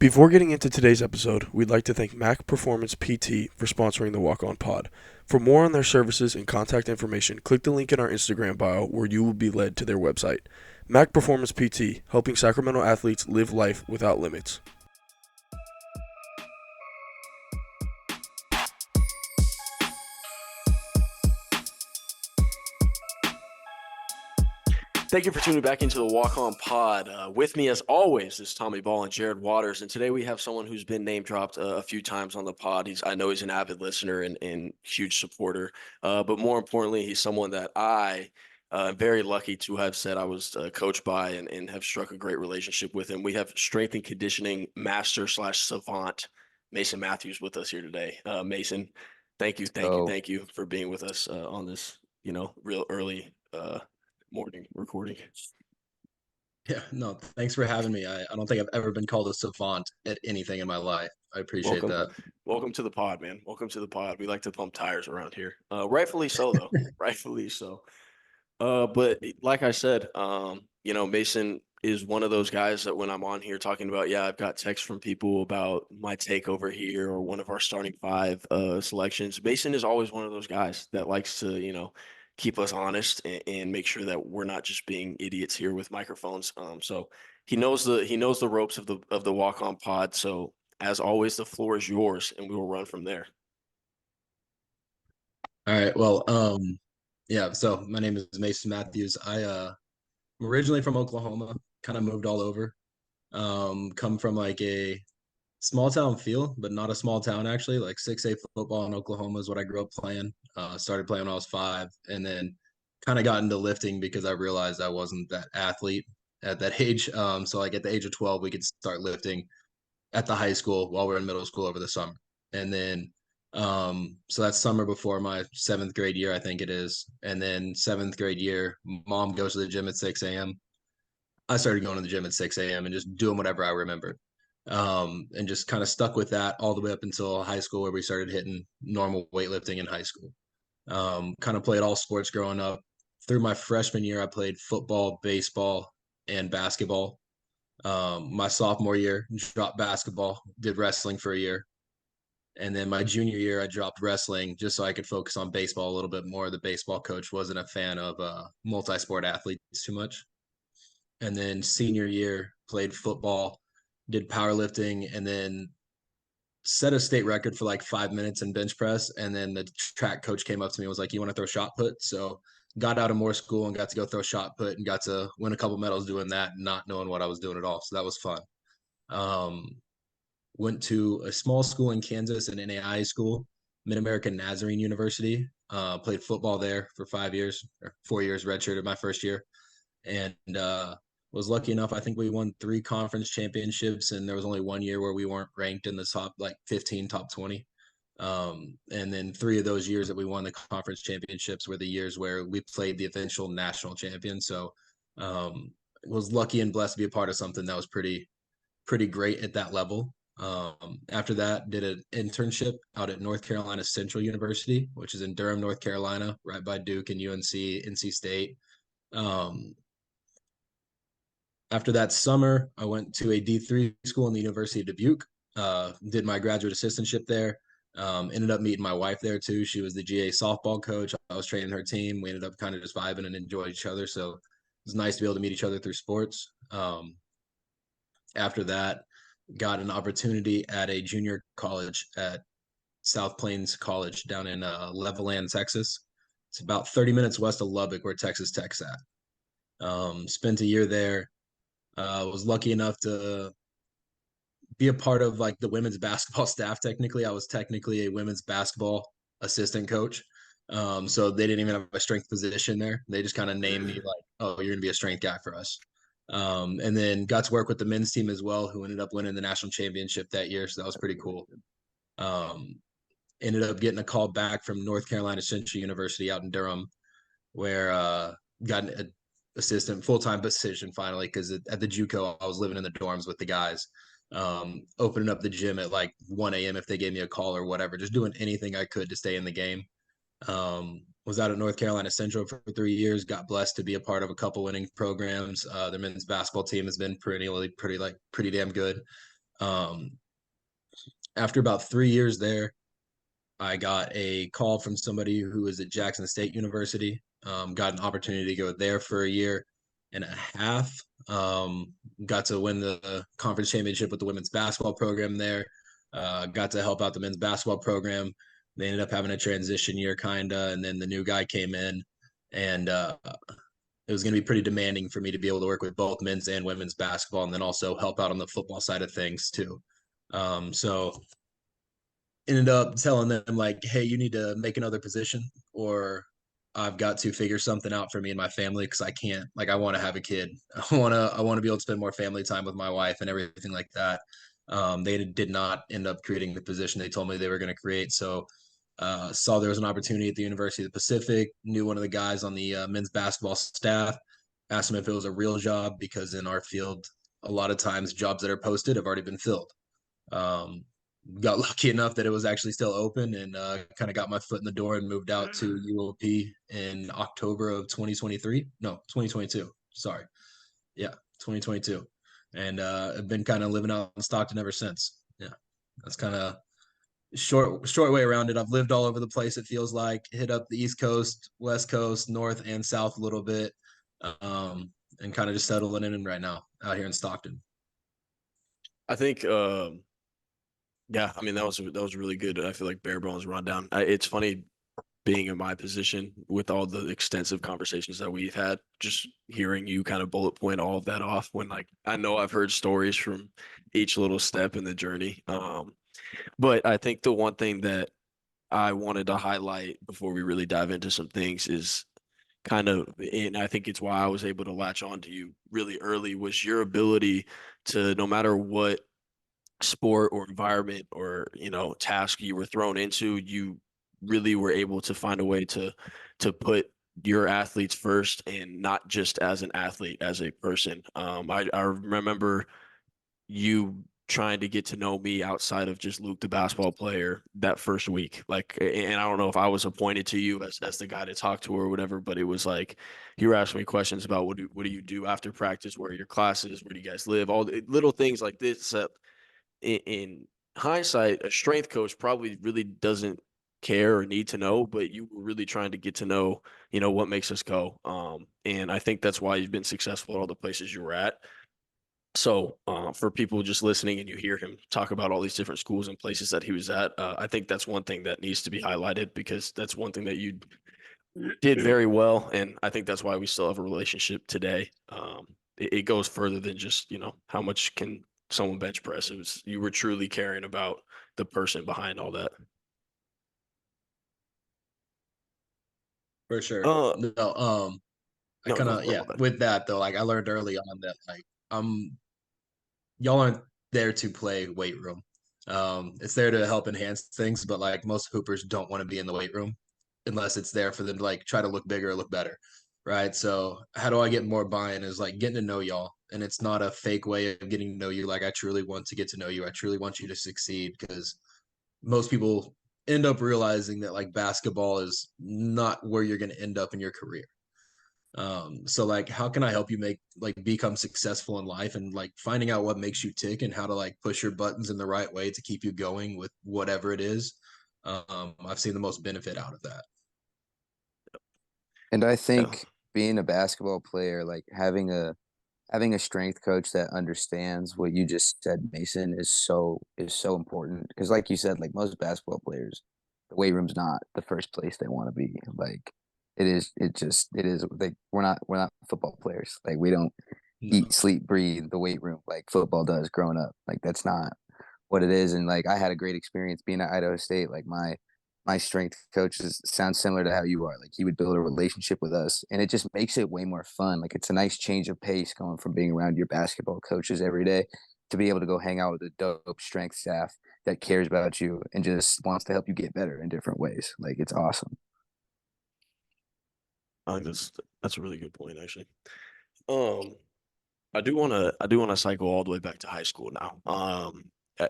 Before getting into today's episode, we'd like to thank Mac Performance PT for sponsoring the Walk On Pod. For more on their services and contact information, click the link in our Instagram bio where you will be led to their website. Mac Performance PT, helping Sacramento athletes live life without limits. Thank you for tuning back into the Walk On Pod. With me, as always, is Tommy Ball and Jared Waters. And today we have someone who's been name dropped a few times on the pod. I know he's an avid listener and huge supporter. But more importantly, he's someone that I'm very lucky to have said I was coached by and have struck a great relationship with him. We have strength and conditioning master / savant Mason Mathews with us here today. Mason, thank you for being with us on this, real early morning recording. Yeah, no, thanks for having me. I don't think I've ever been called a savant at anything in my life. I appreciate that. Welcome to the pod, man. Welcome to the pod. We like to pump tires around here. Rightfully so, though. Rightfully so. But like I said, Mason is one of those guys that when I'm on here talking about, I've got texts from people about my takeover here or one of our starting five selections. Mason is always one of those guys that likes to, keep us honest and make sure that we're not just being idiots here with microphones. So he knows the ropes of the walk on pod. So as always, the floor is yours, and we will run from there. All right. Well, yeah, so my name is Mason Mathews. I'm originally from Oklahoma, kind of moved all over. Come from like a small town feel, but not a small town actually. Like 6A football in Oklahoma is what I grew up playing. Started playing when I was 5, and then kind of got into lifting because I realized I wasn't that athlete at that age. So like at the age of 12, we could start lifting at the high school while we are in middle school over the summer. And then so that's summer before my 7th grade year, I think it is. And then 7th grade year, mom goes to the gym at 6 a.m. I started going to the gym at 6 a.m. and just doing whatever I remembered. And just kind of stuck with that all the way up until high school, where we started hitting normal weightlifting in high school. Kind of played all sports growing up. Through my freshman year, I played football, baseball, and basketball. My sophomore year, dropped basketball, did wrestling for a year. And then my junior year, I dropped wrestling just so I could focus on baseball a little bit more. The baseball coach wasn't a fan of multi-sport athletes too much. And then senior year, played football, did powerlifting, and then set a state record for like 5 minutes in bench press. And then the track coach came up to me and was like, "You want to throw shot put?" So got out of more school and got to go throw shot put and got to win a couple medals doing that, not knowing what I was doing at all. So that was fun. Um, Went to a small school in Kansas, an NAI school, Mid American Nazarene University. Played football there for 5 years or 4 years, redshirted my first year, and was lucky enough. I think we won 3 conference championships, and there was only one year where we weren't ranked in the top like 15, top 20. And then 3 of those years that we won the conference championships were the years where we played the eventual national champion. So was lucky and blessed to be a part of something that was pretty great at that level. After that, did an internship out at North Carolina Central University, which is in Durham, North Carolina, right by Duke and UNC, NC State. After that summer, I went to a D3 school in the University of Dubuque, did my graduate assistantship there. Ended up meeting my wife there too. She was the GA softball coach. I was training her team. We ended up kind of just vibing and enjoyed each other. So it was nice to be able to meet each other through sports. After that, got an opportunity at a junior college at South Plains College down in Levelland, Texas. It's about 30 minutes west of Lubbock, where Texas Tech's at. Spent a year there. Was lucky enough to be a part of like the women's basketball staff. Technically, I was technically a women's basketball assistant coach. So they didn't even have a strength position there. They just kind of named me like, "Oh, you're gonna be a strength guy for us." And then got to work with the men's team as well, who ended up winning the national championship that year. So that was pretty cool. Ended up getting a call back from North Carolina Central University out in Durham, where got an assistant full-time position finally, because at the JUCO I was living in the dorms with the guys, opening up the gym at like 1 a.m. if they gave me a call or whatever, just doing anything I could to stay in the game. Was out at North Carolina Central for 3 years. Got blessed to be a part of a couple winning programs. Their men's basketball team has been pretty damn good. Um, After about 3 years there, I got a call from somebody who was at Jackson State University. Got an opportunity to go there for a year and a half. Got to win the conference championship with the women's basketball program there. Got to help out the men's basketball program. They ended up having a transition year, kinda, and then the new guy came in, and it was going to be pretty demanding for me to be able to work with both men's and women's basketball, and then also help out on the football side of things too. So ended up telling them like, hey, you need to make another position, or I've got to figure something out for me and my family, because I can't, like, I want to have a kid. I want to be able to spend more family time with my wife and everything like that. They did not end up creating the position they told me they were going to create. So saw there was an opportunity at the University of the Pacific, knew one of the guys on the men's basketball staff, asked him if it was a real job, because in our field, a lot of times jobs that are posted have already been filled. Um, got lucky enough that it was actually still open, and kind of got my foot in the door and moved out to UOP in October of 2023. No, 2022. Sorry. Yeah, 2022. And I've been kind of living out in Stockton ever since. Yeah, that's kind of short way around it. I've lived all over the place. It feels like hit up the East Coast, West Coast, North and South a little bit, and kind of just settling in right now out here in Stockton. I think, yeah, I mean, that was really good. I feel like bare bones rundown. It's funny being in my position with all the extensive conversations that we've had, just hearing you kind of bullet point all of that off when like I know I've heard stories from each little step in the journey. But I think the one thing that I wanted to highlight before we really dive into some things is kind of, and I think it's why I was able to latch on to you really early, was your ability to, no matter what sport or environment or task you were thrown into, you really were able to find a way to put your athletes first, and not just as an athlete, as a person. I remember you trying to get to know me outside of just Luke the basketball player that first week. Like, and I don't know if I was appointed to you as the guy to talk to or whatever, but it was like you were asking me questions about what do you do after practice, where are your classes, where do you guys live, all the little things like this that in hindsight, a strength coach probably really doesn't care or need to know, but you were really trying to get to know, what makes us go. And I think that's why you've been successful at all the places you were at. So, for people just listening and you hear him talk about all these different schools and places that he was at, I think that's one thing that needs to be highlighted, because that's one thing that you did very well. And I think that's why we still have a relationship today. It goes further than just, how much can someone bench press. It was, you were truly caring about the person behind all that. For sure. Uh, No, I no, kind go of, for it. yeah, My bad. with that though, like I learned early on that like y'all aren't there to play weight room. It's there to help enhance things, but like most hoopers don't want to be in the weight room unless it's there for them to like try to look bigger or look better. Right. So how do I get more buy-in is like getting to know y'all. And it's not a fake way of getting to know you. Like I truly want to get to know you. I truly want you to succeed, because most people end up realizing that like basketball is not where you're going to end up in your career. So like how can I help you make like become successful in life, and like finding out what makes you tick and how to like push your buttons in the right way to keep you going with whatever it is. I've seen the most benefit out of that. And I Yeah. think being a basketball player, like having a strength coach that understands what you just said, Mason, is so important. Because like you said, like most basketball players, the weight room's not the first place they want to be. Like it is like we're not football players. Like we don't eat, No. sleep, breathe the weight room like football does growing up. Like that's not what it is. And like I had a great experience being at Idaho State. Like my strength coaches sound similar to how you are. Like he would build a relationship with us, and it just makes it way more fun. Like it's a nice change of pace going from being around your basketball coaches every day to be able to go hang out with a dope strength staff that cares about you and just wants to help you get better in different ways. Like it's awesome. I think that's a really good point, actually. Um, I do want to cycle all the way back to high school now.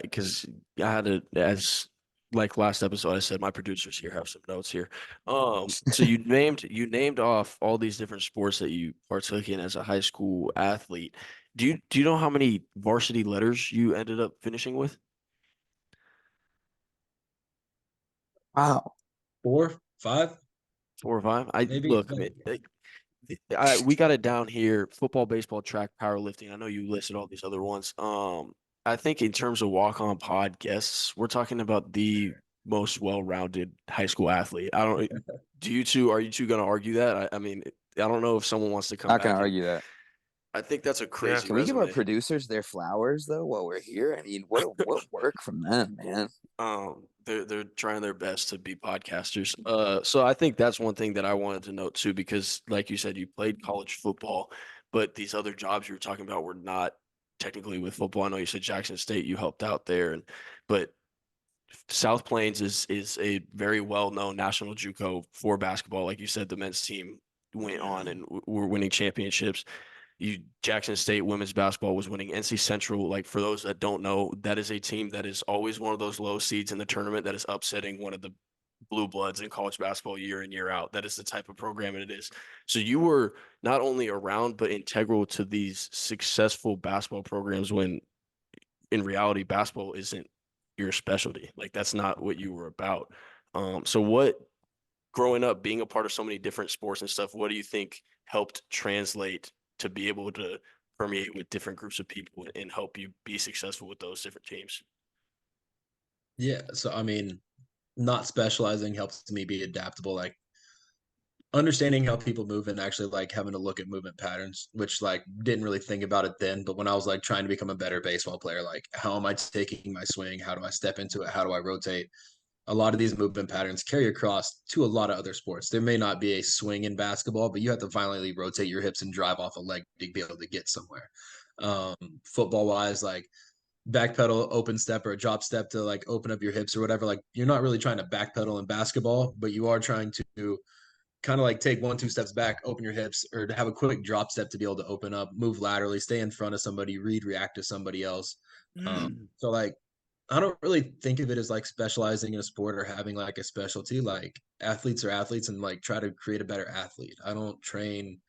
Because I had to, as like last episode I said, my producers here have some notes here. So you named off all these different sports that you partook in as a high school athlete. Do you know how many varsity letters you ended up finishing with? Wow. 4, 5, 4 or 5? I maybe. look, man, we got it down here: football, baseball, track, powerlifting. I know you listed all these other ones. I think in terms of walk-on pod guests, we're talking about the most well-rounded high school athlete. I don't. Are you two going to argue that? I mean, I don't know if someone wants to come Not gonna back and argue that. I think that's a Yeah. crazy Can we give our resume. producers their flowers though while we're here? I mean, what work from them, man? They're trying their best to be podcasters. So I think that's one thing that I wanted to note too, because like you said, you played college football, but these other jobs you were talking about were not technically with football. I know you said Jackson State, you helped out there, but South Plains is a very well-known national JUCO for basketball. Like you said, the men's team went on and were winning championships. Jackson State women's basketball was winning. NC Central, like for those that don't know, that is a team that is always one of those low seeds in the tournament that is upsetting one of the blue bloods in college basketball year in, year out. That is the type of program it is. So you were not only around but integral to these successful basketball programs when in reality basketball isn't your specialty. Like that's not what you were about. So what growing up, being a part of so many different sports and stuff, what do you think helped translate to be able to permeate with different groups of people and help you be successful with those different teams? Yeah. So I mean, not specializing helps me be adaptable. Like understanding how people move and actually like having to look at movement patterns, which like didn't really think about it then. But when I was like trying to become a better baseball player, like how am I taking my swing? How do I step into it? How do I rotate? A lot of these movement patterns carry across to a lot of other sports. There may not be a swing in basketball, but you have to violently rotate your hips and drive off a leg to be able to get somewhere. Football wise, like backpedal, open step, or a drop step to like open up your hips or whatever. Like you're not really trying to backpedal in basketball, but you are trying to kind of like take 1, 2 steps back, open your hips, or to have a quick drop step to be able to open up, move laterally, stay in front of somebody, react to somebody else. So like I don't really think of it as like specializing in a sport or having like a specialty. Like athletes are athletes and like try to create a better athlete. I don't train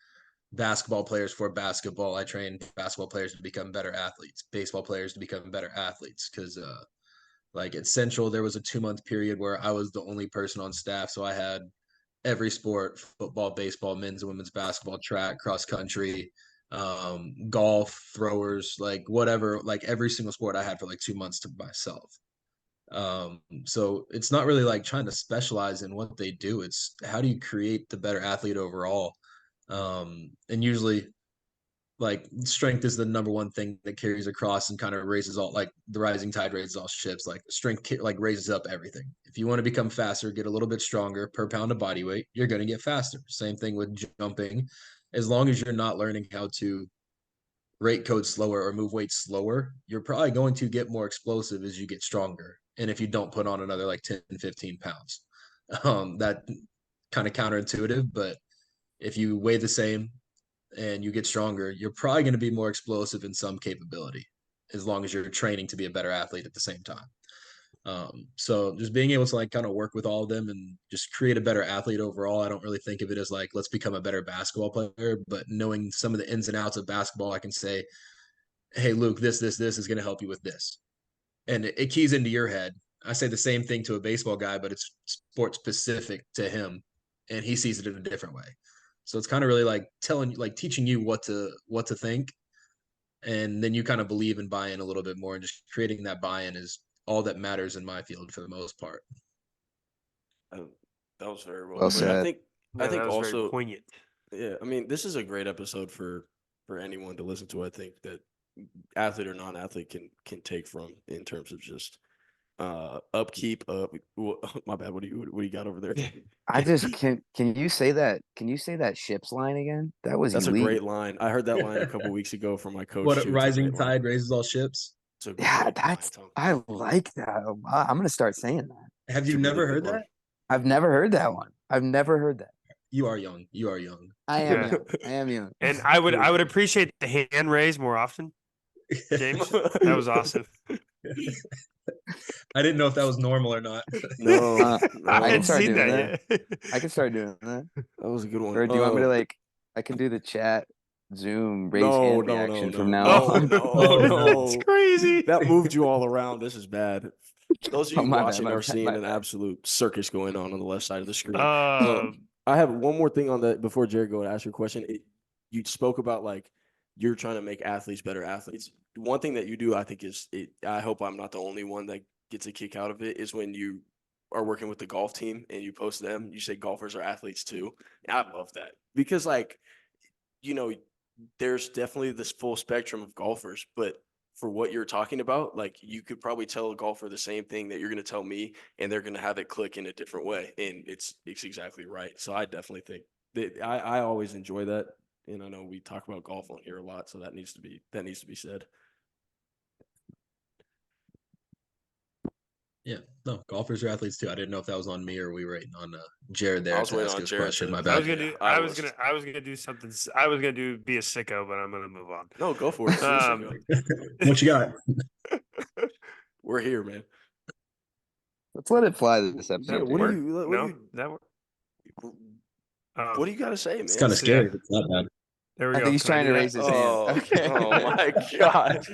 basketball players for basketball. I train basketball players to become better athletes, baseball players to become better athletes. Cause like at Central, there was a 2 month period where I was the only person on staff. So I had every sport: football, baseball, men's and women's basketball, track, cross country, golf, throwers, like whatever, like every single sport I had for like 2 months to myself. So it's not really like trying to specialize in what they do. It's how do you create the better athlete overall? And usually like strength is the number one thing that carries across and kind of raises all, like the rising tide raises all ships. Like strength like raises up everything. If you want to become faster, get a little bit stronger per pound of body weight, you're going to get faster. Same thing with jumping. As long as you're not learning how to rate code slower or move weight slower, you're probably going to get more explosive as you get stronger. And if you don't put on another like 10, 15 pounds, that kind of counterintuitive, but if you weigh the same and you get stronger, you're probably going to be more explosive in some capability as long as you're training to be a better athlete at the same time. So just being able to like kind of work with all of them and just create a better athlete overall. I don't really think of it as like, let's become a better basketball player, but knowing some of the ins and outs of basketball, I can say, hey, Luke, this is going to help you with this. And it keys into your head. I say the same thing to a baseball guy, but it's sports specific to him and he sees it in a different way. So it's kind of really like teaching you what to think, and then you kind of believe and buy in a little bit more, and just creating that buy-in is all that matters in my field for the most part. Uh, That was very well Well put. said. I Yeah, think that was very also, poignant. yeah, I mean, this is a great episode for anyone to listen to. I think that athlete or non-athlete can take from in terms of just upkeep. My bad. What do you got over there? I just can you say that? Can you say that ships line again? That was That's a elite. great line. I heard that line a couple weeks ago from my coach What too. It's a rising great line. tide raises all ships. It's a Yeah, great line, that's Tom. I like that. I'm gonna start saying that. Have It's you a never really heard good line. that? I've never heard that one. I've never heard that. You are young. You are young. I am Yeah. young. I am young. And I would appreciate the hand raise more often, James. That was awesome. I didn't know if that was normal or not. No, I no, can hadn't start seen doing that that. yet. I can start doing that. that was a good one. Or do you want me to like? I can do the chat. Zoom raise No, hand no, no, reaction no, from now no, on. no, It's no. crazy. That moved you all around. This is bad. Those of Oh, you my bad, watching my are bad, seeing my an bad. absolute circus going on the left side of the screen. Um, I have one more thing on that before Jared go and ask your question. You spoke about like you're trying to make athletes better athletes. One thing that you do, I think, is I hope I'm not the only one that gets a kick out of it. Is when you are working with the golf team and you post them, you say golfers are athletes too. And I love that because like you know, there's definitely this full spectrum of golfers, but for what you're talking about, like you could probably tell a golfer the same thing that you're going to tell me, and they're going to have it click in a different way, and it's exactly right. So I definitely think that I always enjoy that, and I know we talk about golf on here a lot, so that needs to be said. Yeah, no, golfers are athletes too. I didn't know if that was on me or we were waiting on Jared I there was to waiting ask on his Jared question. to. My I bad. was gonna do. I I was gonna do something. I was gonna do be a sicko, but I'm gonna move on. No, go for it. What you got? We're here, man. Let's let it fly this That episode. Yeah, what do work? Jared. you what No, do you that work. what do you got to say, It's man? kind of So, scary. yeah. It's not bad. There we I go. think he's Can I trying do to that? raise his hand. Oh, Okay. oh my God.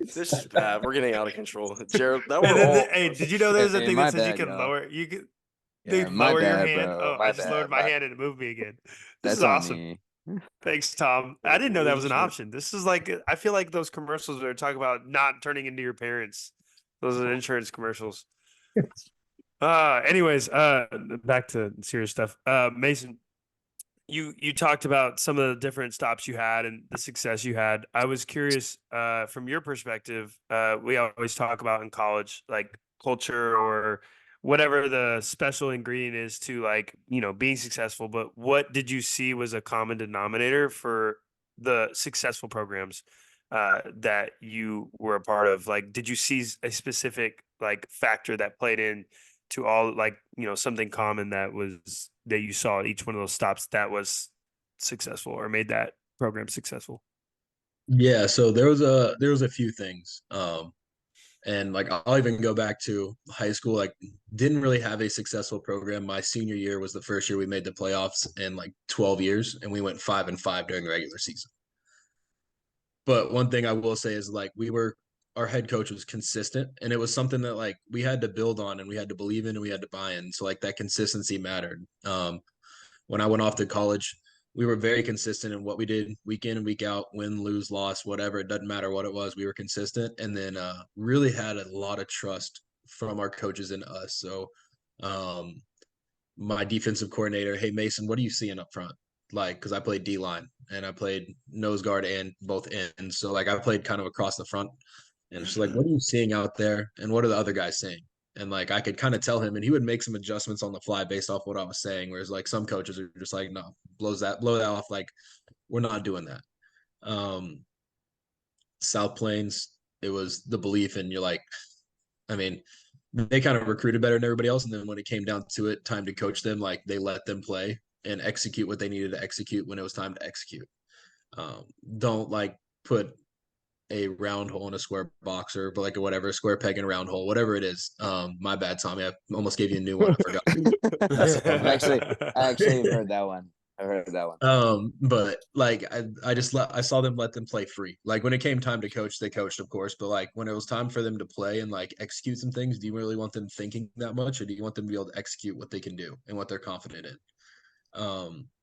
This is bad. We're getting out of control. Jared, that And were then, all hey, did you know there's a Hey, thing my that says you bad, can y'all. lower? You can Yeah, dude, my lower your bad, hand. bro. Oh, My I just lowered bad. my hand and it moved me again. This is That's on awesome. me. Thanks, Tom. I didn't know that was an Sure. option. This is like I feel like those commercials that are talking about not turning into your parents. Those are insurance commercials. Anyways, back to serious stuff. Mason, you talked about some of the different stops you had and the success you had. I was curious, from your perspective, we always talk about in college, like culture or whatever the special ingredient is to like, being successful. But what did you see was a common denominator for the successful programs that you were a part of? Like, did you see a specific like factor that played in to all like something common that you saw at each one of those stops that was successful or made that program successful? Yeah, so there was a few things. And like I'll even go back to high school, like didn't really have a successful program. My senior year was the first year we made the playoffs in like 12 years, and we went 5-5 during the regular season. But one thing I will say is like our head coach was consistent, and it was something that like we had to build on and we had to believe in and we had to buy in. So like that consistency mattered. When I went off to college, we were very consistent in what we did week in and week out, win, lose, loss, whatever. It doesn't matter what it was. We were consistent, and then really had a lot of trust from our coaches and us. So um, my defensive coordinator, hey Mason, what are you seeing up front? Like, because I played D line and I played nose guard and both ends. So like I played kind of across the front. And she's like, what are you seeing out there? And what are the other guys saying? And like I could kind of tell him, and he would make some adjustments on the fly based off what I was saying. Whereas like some coaches are just like, no, blow that off. Like we're not doing that. Um, South Plains, it was the belief, and you're like, I mean, they kind of recruited better than everybody else, and then when it came down to it, time to coach them, like they let them play and execute what they needed to execute when it was time to execute. Don't like put a round hole in a square box or but like a whatever square peg in a round hole, whatever it is. My bad, Tommy. I almost gave you a new one. I forgot. I actually have heard that one. I heard that one. But like I saw them let them play free. Like when it came time to coach, they coached, of course. But like when it was time for them to play and like execute some things, do you really want them thinking that much, or do you want them to be able to execute what they can do and what they're confident in?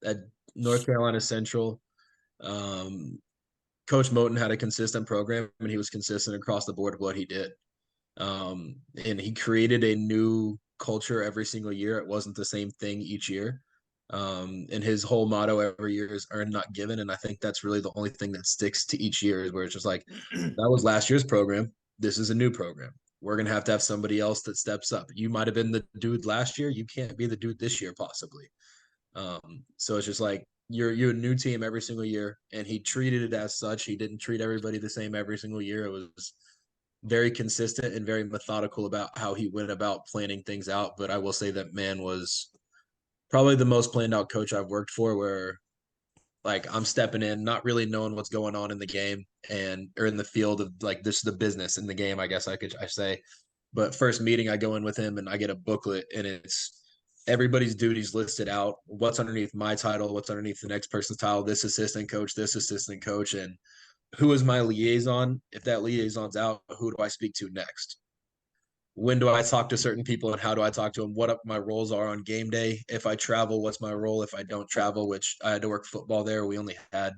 At North Carolina Central, um, Coach Moten had a consistent program, and he was consistent across the board of what he did. And he created a new culture every single year. It wasn't the same thing each year. And his whole motto every year is earn, not given. And I think that's really the only thing that sticks to each year is where it's just like, that was last year's program. This is a new program. We're going to have somebody else that steps up. You might have been the dude last year. You can't be the dude this year, possibly. So it's just like you're a new team every single year, and he treated it as such. He didn't treat everybody the same every single year. It was very consistent and very methodical about how he went about planning things out. But I will say that man was probably the most planned out coach I've worked for, where like I'm stepping in, not really knowing what's going on in the game and or in the field of like this is the business in the game, I guess I say. But first meeting, I go in with him and I get a booklet, and it's everybody's duties listed out, what's underneath my title, what's underneath the next person's title, this assistant coach, and who is my liaison. If that liaison's out, who do I speak to next? When do I talk to certain people and how do I talk to them? What my roles are on game day? If I travel, what's my role? If I don't travel, which I had to work football there, we only had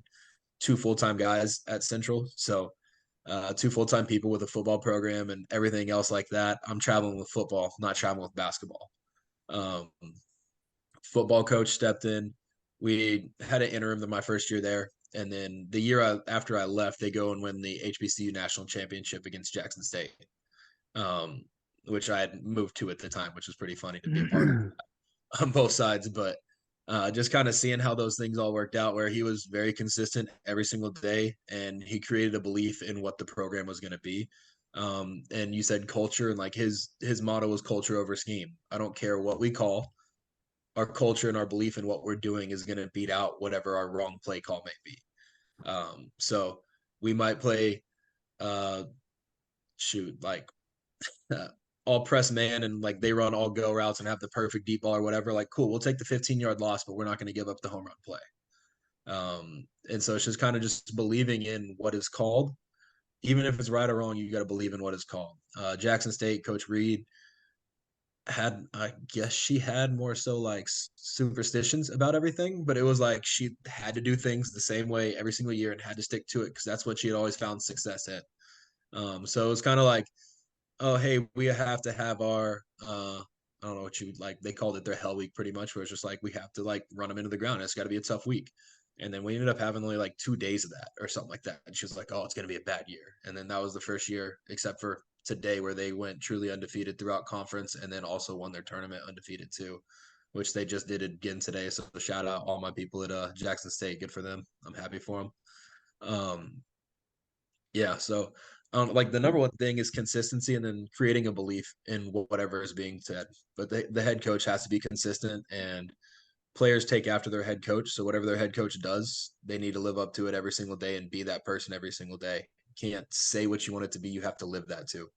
2 full-time guys at Central. So 2 full-time people with a football program and everything else like that. I'm traveling with football, not traveling with basketball. Um, Football coach stepped in. We had an interim my first year there. And then the year after I left, they go and win the HBCU national championship against Jackson State, which I had moved to at the time, which was pretty funny to be a part of on both sides. But just kind of seeing how those things all worked out, where he was very consistent every single day, and he created a belief in what the program was going to be. And you said culture, and like his motto was culture over scheme. I don't care what we call, our culture and our belief in what we're doing is going to beat out whatever our wrong play call may be. So we might play, like all press man and like they run all go routes and have the perfect deep ball or whatever. Like, cool, we'll take the 15-yard loss, but we're not going to give up the home run play. And so it's just kind of just believing in what is called, even if it's right or wrong. You got to believe in what is called. Jackson State, Coach Reed had, I guess she had more so like superstitions about everything, but it was like she had to do things the same way every single year and had to stick to it because that's what she had always found success at. So it was kind of like, oh, hey, we have to have our I don't know what you like, they called it their hell week pretty much, where it's just like we have to like run them into the ground. It's got to be a tough week. And then we ended up having only like 2 days of that or something like that. And she was like, oh, it's going to be a bad year. And then that was the first year, except for today, where they went truly undefeated throughout conference and then also won their tournament undefeated too, which they just did again today. So shout out all my people at Jackson State. Good for them. I'm happy for them. Yeah, so like the number one thing is consistency and then creating a belief in whatever is being said. But the head coach has to be consistent, and players take after their head coach. So whatever their head coach does, they need to live up to it every single day and be that person every single day. You can't say what you want it to be. You have to live that too.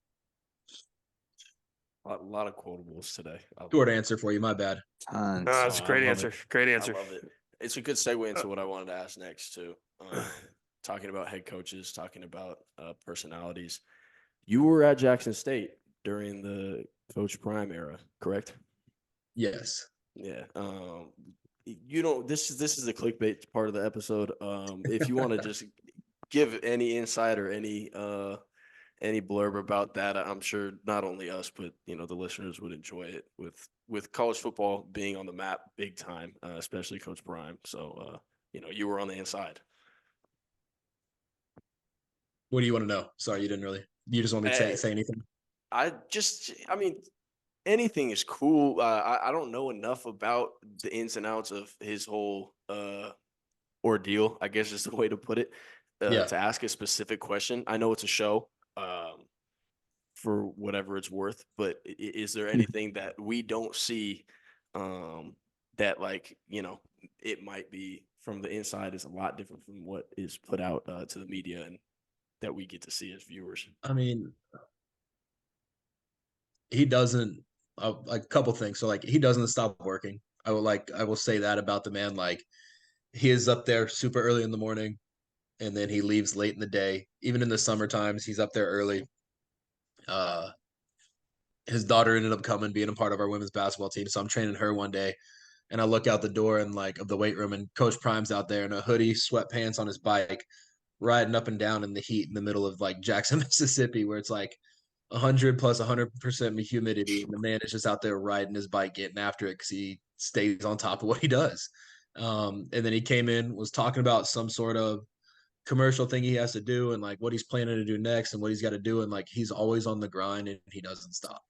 A lot of quotables today. Short answer for you. My bad. Tons. That's a I great love answer. it. Great I answer. love it. It's a good segue into what I wanted to ask next too. Talking about head coaches, talking about personalities. You were at Jackson State during the Coach Prime era, correct? Yes. Yeah. You know, this is the clickbait part of the episode. If you want to just give any insight or any blurb about that, I'm sure not only us, but you know, the listeners would enjoy it with college football being on the map big time, especially Coach Prime. So you know, you were on the inside. What do you want to know? Sorry, you didn't really. You just want me to say anything? I mean, anything is cool. I don't know enough about the ins and outs of his whole ordeal, I guess is the way to put it, Yeah. to ask a specific question. I know it's a show, for whatever it's worth, but is there anything that we don't see, that like, you know, it might be from the inside is a lot different from what is put out to the media and that we get to see as viewers? I mean, he doesn't, like a couple things. So like he doesn't stop working. I will say that about the man. Like he is up there super early in the morning and then he leaves late in the day. Even in the summer times, he's up there early. His daughter ended up coming, being a part of our women's basketball team. So I'm training her one day and I look out the door and like of the weight room and Coach Prime's out there in a hoodie, sweatpants on his bike, riding up and down in the heat in the middle of like Jackson, Mississippi, where it's like 100 plus 100% humidity. And the man is just out there riding his bike, getting after it because he stays on top of what he does. And then he came in, was talking about some sort of commercial thing he has to do and like what he's planning to do next and what he's got to do. And like he's always on the grind and he doesn't stop.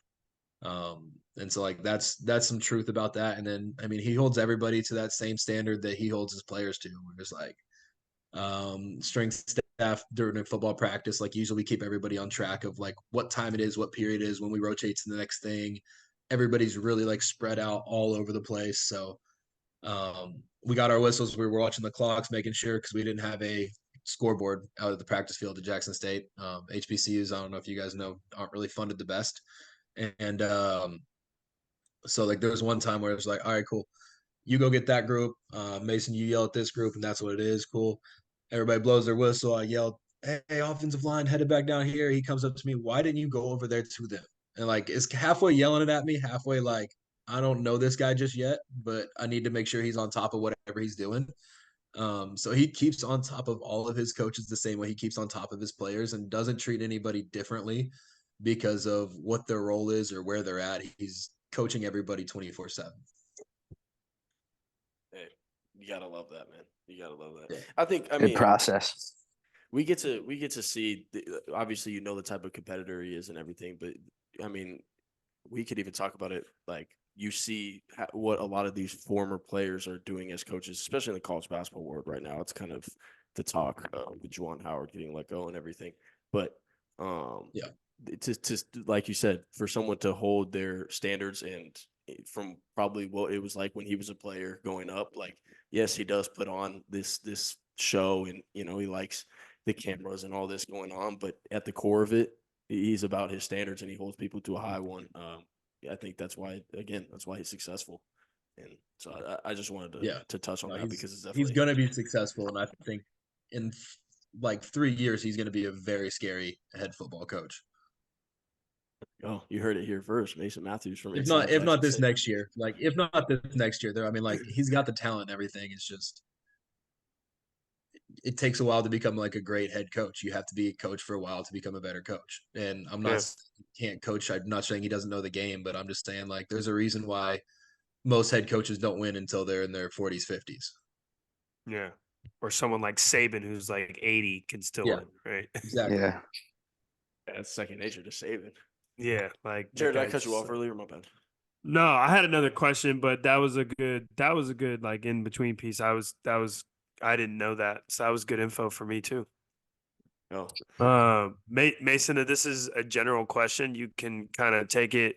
And so like that's some truth about that. And then I mean he holds everybody to that same standard that he holds his players to. Where it's like strength staff during a football practice, like usually we keep everybody on track of like what time it is, what period it is, when we rotate to the next thing. Everybody's really like spread out all over the place. So we got our whistles. We were watching the clocks, making sure because we didn't have a scoreboard out at the practice field at Jackson State. HBCUs, I don't know if you guys know, aren't really funded the best. And So like there was one time where it was like, all right, cool. You go get that group. Mason, you yell at this group, and that's what it is. Cool. Everybody blows their whistle. I yelled, hey, offensive line, headed back down here. He comes up to me. Why didn't you go over there to them? And like it's halfway yelling it at me, halfway like, I don't know this guy just yet, but I need to make sure he's on top of whatever he's doing. So he keeps on top of all of his coaches the same way he keeps on top of his players and doesn't treat anybody differently because of what their role is or where they're at. He's coaching everybody 24/7. Hey, you gotta love that, man. You gotta love that. Yeah. I think. I Good mean, process. we get to see. Obviously, the type of competitor he is and everything, but I mean, we could even talk about it. Like you see what a lot of these former players are doing as coaches, especially in the college basketball world right now. It's kind of the talk with Juwan Howard getting let go and everything. But Yeah. to like you said, for someone to hold their standards and from probably what it was like when he was a player going up, like yes, he does put on this show, and he likes the cameras and all this going on, but at the core of it, he's about his standards and he holds people to a high one. I think that's why he's successful. And so I just wanted to touch on that because it's definitely he's going to be successful. And I think in like 3 years, he's going to be a very scary head football coach. Oh, you heard it here first. Mason Mathews from If Inside not Jackson this State. next year, like if not this next year, there. I mean, like he's got the talent and everything. It's just it takes a while to become like a great head coach. You have to be a coach for a while to become a better coach. And I'm not can't coach. I'm not saying he doesn't know the game, but I'm just saying like there's a reason why most head coaches don't win until they're in their 40s, 50s. Yeah. Or someone like Saban who's like 80 can still win, right? Exactly. Yeah. That's second nature to Saban. Yeah, like Jared, did I cut you off earlier? My bad. No, I had another question, but that was a good like in between piece. I didn't know that. So that was good info for me too. Oh. Mason, this is a general question. You can kind of take it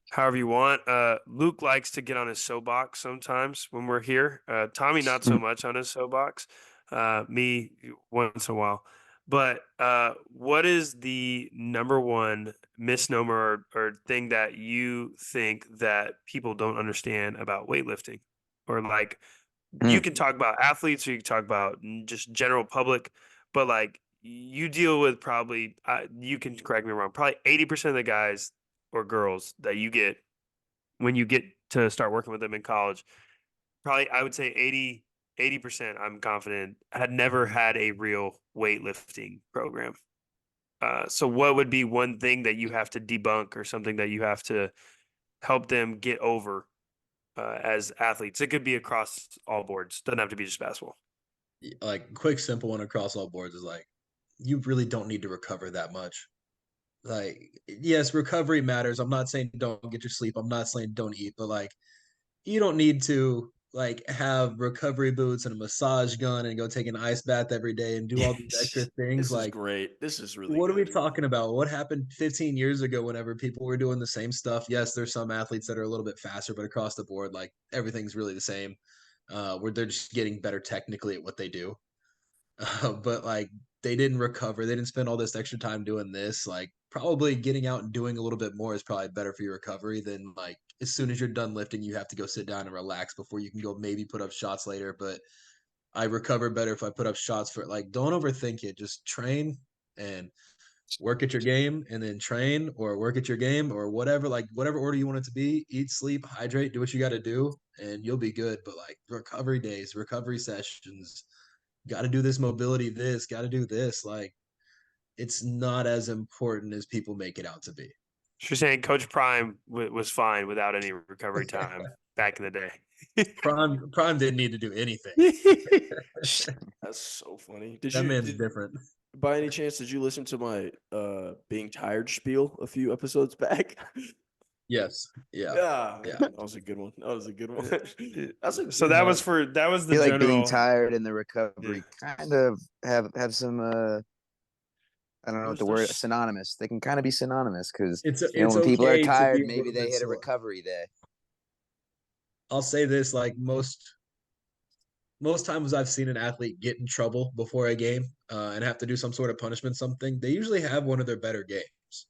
however you want. Luke likes to get on his soapbox sometimes when we're here. Tommy, not so much on his soapbox. Me once in a while. But what is the number one misnomer or thing that you think that people don't understand about weightlifting? Or like you can talk about athletes or you can talk about just general public, but like you deal with probably, you can correct me wrong, probably 80% of the guys or girls that you get when you get to start working with them in college, probably I would say 80%, I'm confident, had never had a real weightlifting program. So what would be one thing that you have to debunk or something that you have to help them get over as athletes? It could be across all boards. Doesn't have to be just basketball. Like quick, simple one across all boards is like, you really don't need to recover that much. Like, yes, recovery matters. I'm not saying don't get your sleep. I'm not saying don't eat, but like, you don't need to like have recovery boots and a massage gun and go take an ice bath every day and do all these extra things. This is Like, great. This is really what good. are we talking about? What happened 15 years ago whenever people were doing the same stuff? Yes, there's some athletes that are a little bit faster, but across the board, like everything's really the same. Where they're just getting better technically at what they do. But like they didn't recover. They didn't spend all this extra time doing this. Like probably getting out and doing a little bit more is probably better for your recovery than like as soon as you're done lifting, you have to go sit down and relax before you can go maybe put up shots later. But I recover better if I put up shots for like don't overthink it. Just train and work at your game and then train or work at your game or whatever, like whatever order you want it to be, eat, sleep, hydrate, do what you got to do, and you'll be good. But like recovery days, recovery sessions, got to do this mobility, this, got to do this. Like it's not as important as people make it out to be. So you're saying Coach Prime was fine without any recovery time back in the day. Prime didn't need to do anything. That's so funny. That man's different. By any chance, did you listen to my being tired spiel a few episodes back? Yes. Yeah. Yeah. That was a good one. That was That was the I feel general. like being tired and the recovery kind of have some I don't know what the word synonymous. They can kind of be synonymous because when people are tired, maybe they hit a recovery day. I'll say this: like most times I've seen an athlete get in trouble before a game and have to do some sort of punishment, something, they usually have one of their better games.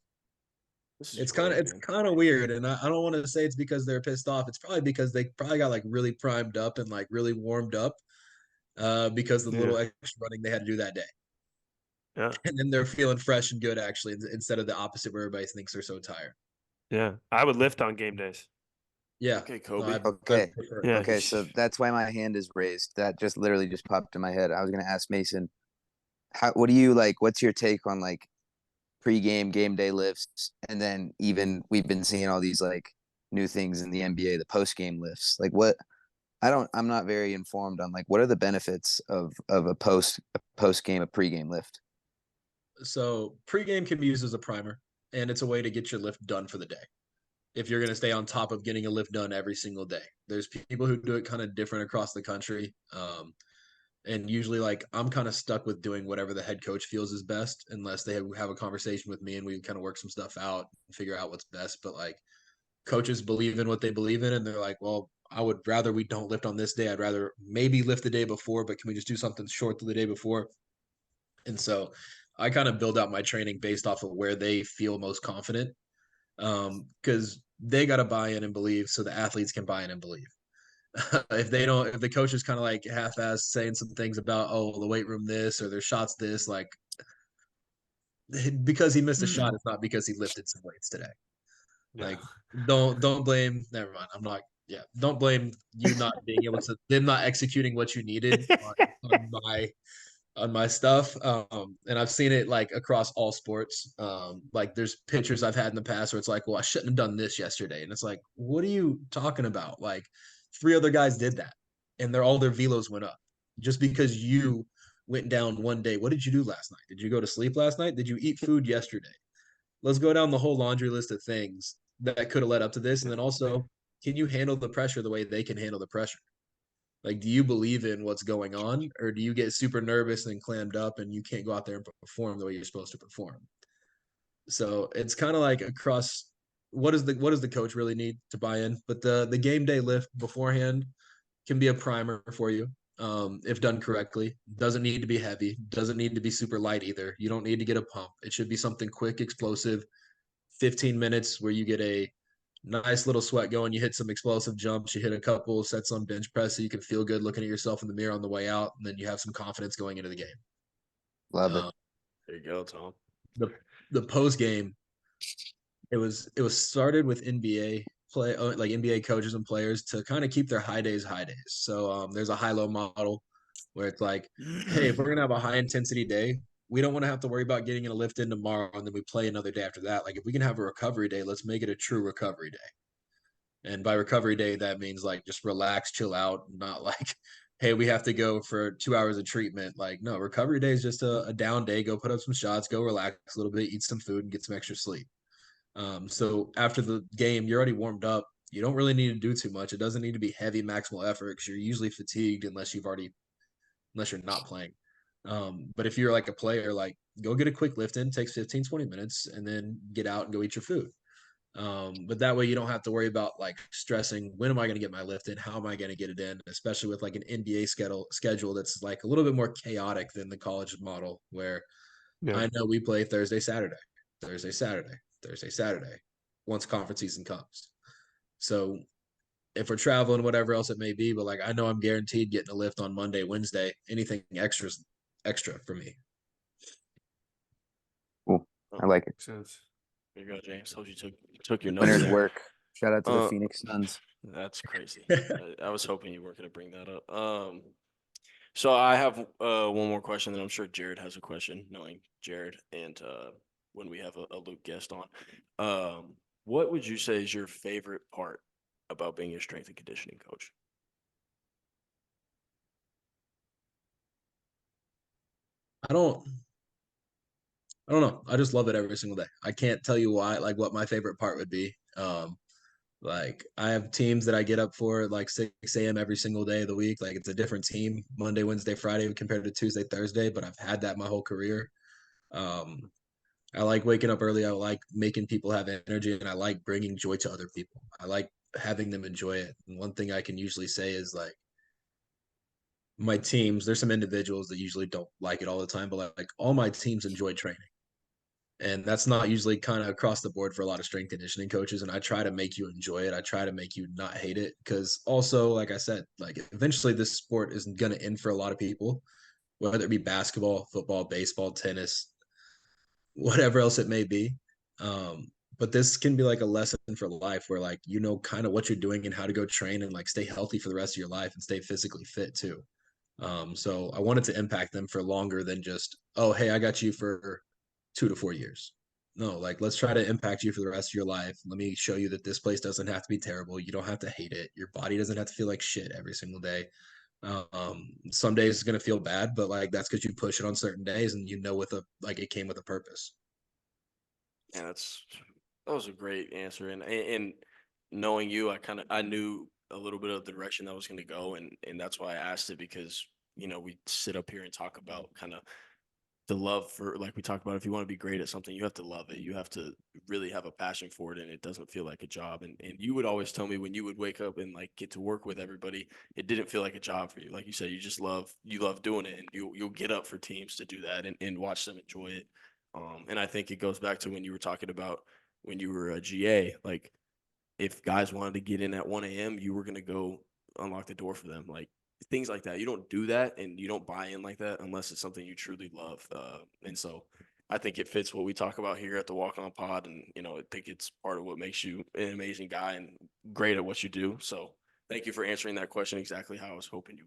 This is It's great, man. kind of weird, and I don't want to say it's because they're pissed off. It's probably because they probably got like really primed up and like really warmed up, because of the little Yeah. extra running they had to do that day, Yeah. and then they're feeling fresh and good actually, instead of the opposite where everybody thinks they're so tired. Yeah. I would lift on game days. Yeah, Okay, no, Kobe. I Okay. prefer. Yeah. Okay, so that's why my hand is raised. That just literally just popped in my head. I was gonna ask Mason, what do you like? What's your take on like pre-game game day lifts, and then even we've been seeing all these like new things in the NBA, the post-game lifts. Like what? I'm not very informed on like what are the benefits of a pre-game lift. So pregame can be used as a primer, and it's a way to get your lift done for the day. If you're going to stay on top of getting a lift done every single day, there's people who do it kind of different across the country. And usually, like, I'm kind of stuck with doing whatever the head coach feels is best, unless they have a conversation with me and we kind of work some stuff out and figure out what's best. But like, coaches believe in what they believe in, and they're like, well, I would rather we don't lift on this day. I'd rather maybe lift the day before, but can we just do something short the day before? And so I kind of build out my training based off of where they feel most confident, because they got to buy in and believe so the athletes can buy in and believe. If they don't, if the coach is kind of like half-ass saying some things about, oh, the weight room this or their shots this, like, because he missed a shot, it's not because he lifted some weights today. Yeah. Like, don't blame. Never mind. I'm not. Yeah, don't blame you not being able to them not executing what you needed on my stuff. And I've seen it like across all sports. Like there's pictures I've had in the past where it's like, well, I shouldn't have done this yesterday. And it's like, what are you talking about? Like 3 other guys did that and all their velos went up just because you went down one day. What did you do last night? Did you go to sleep last night? Did you eat food yesterday? Let's go down the whole laundry list of things that could have led up to this. And then also, can you handle the pressure the way they can handle the pressure? Like, do you believe in what's going on, or do you get super nervous and clammed up and you can't go out there and perform the way you're supposed to perform? So it's kind of like across what does the coach really need to buy in? But the game day lift beforehand can be a primer for you, if done correctly. Doesn't need to be heavy, doesn't need to be super light either. You don't need to get a pump. It should be something quick, explosive, 15 minutes where you get a nice little sweat going. You hit some explosive jumps. You hit a couple sets on bench press so you can feel good looking at yourself in the mirror on the way out, and then you have some confidence going into the game. Love it. There you go, Tom. The post game, it was started with NBA play, like NBA coaches and players to kind of keep their high days high days. So there's a high low model where it's like, hey, if we're gonna have a high intensity day, we don't want to have to worry about getting in a lift in tomorrow and then we play another day after that. Like if we can have a recovery day, let's make it a true recovery day. And by recovery day, that means like just relax, chill out, not like, hey, we have to go for 2 hours of treatment. Like, no, recovery day is just a down day. Go put up some shots, go relax a little bit, eat some food, and get some extra sleep. So after the game, you're already warmed up. You don't really need to do too much. It doesn't need to be heavy maximal effort because you're usually fatigued unless you're not playing. But if you're like a player, like go get a quick lift in, takes 15, 20 minutes, and then get out and go eat your food. But that way you don't have to worry about like stressing, when am I going to get my lift in? How am I going to get it in? Especially with like an NBA schedule that's like a little bit more chaotic than the college model where I know we play Thursday, Saturday, Thursday, Saturday, Thursday, Saturday, once conference season comes. So if we're traveling, whatever else it may be, but like I know I'm guaranteed getting a lift on Monday, Wednesday, anything extra for me. Cool. I like it. Makes sense. There you go, James. Hope you took your notes Winners there. work. Shout out to the Phoenix Suns. That's crazy. I was hoping you were going to bring that up. So I have one more question, and I'm sure Jared has a question, knowing Jared, and when we have a Luke guest on. What would you say is your favorite part about being a strength and conditioning coach? I don't know. I just love it every single day. I can't tell you why, like what my favorite part would be. Like I have teams that I get up for at like 6 a.m. every single day of the week. Like it's a different team Monday, Wednesday, Friday compared to Tuesday, Thursday, but I've had that my whole career. I like waking up early. I like making people have energy and I like bringing joy to other people. I like having them enjoy it. And one thing I can usually say is like my teams, there's some individuals that usually don't like it all the time, but like all my teams enjoy training. And that's not usually kind of across the board for a lot of strength conditioning coaches. And I try to make you enjoy it. I try to make you not hate it. Because also, like I said, like eventually this sport is going to end for a lot of people, whether it be basketball, football, baseball, tennis, whatever else it may be. But this can be like a lesson for life where like, you know, kind of what you're doing and how to go train and like stay healthy for the rest of your life and stay physically fit too. So I wanted to impact them for longer than just, oh, hey, I got you for 2 to 4 years. No, like let's try to impact you for the rest of your life. Let me show you that this place doesn't have to be terrible. You don't have to hate it. Your body doesn't have to feel like shit every single day. Some days it's gonna feel bad, but like that's because you push it on certain days and you know with a like it came with a purpose. Yeah, that was a great answer, and knowing you, I knew a little bit of the direction that was going to go, and that's why I asked it because we sit up here and talk about kind of the love for, like we talked about, if you want to be great at something, you have to love it. You have to really have a passion for it, and it doesn't feel like a job. And you would always tell me when you would wake up and like get to work with everybody, it didn't feel like a job for you. Like you said, you love doing it, and you'll get up for teams to do that and watch them enjoy it. And I think it goes back to when you were talking about when you were a GA, like if guys wanted to get in at 1 a.m., you were gonna go unlock the door for them. Like things like that. You don't do that and you don't buy in like that unless it's something you truly love. And so I think it fits what we talk about here at the Walk On Pod. And, I think it's part of what makes you an amazing guy and great at what you do. So thank you for answering that question exactly how I was hoping you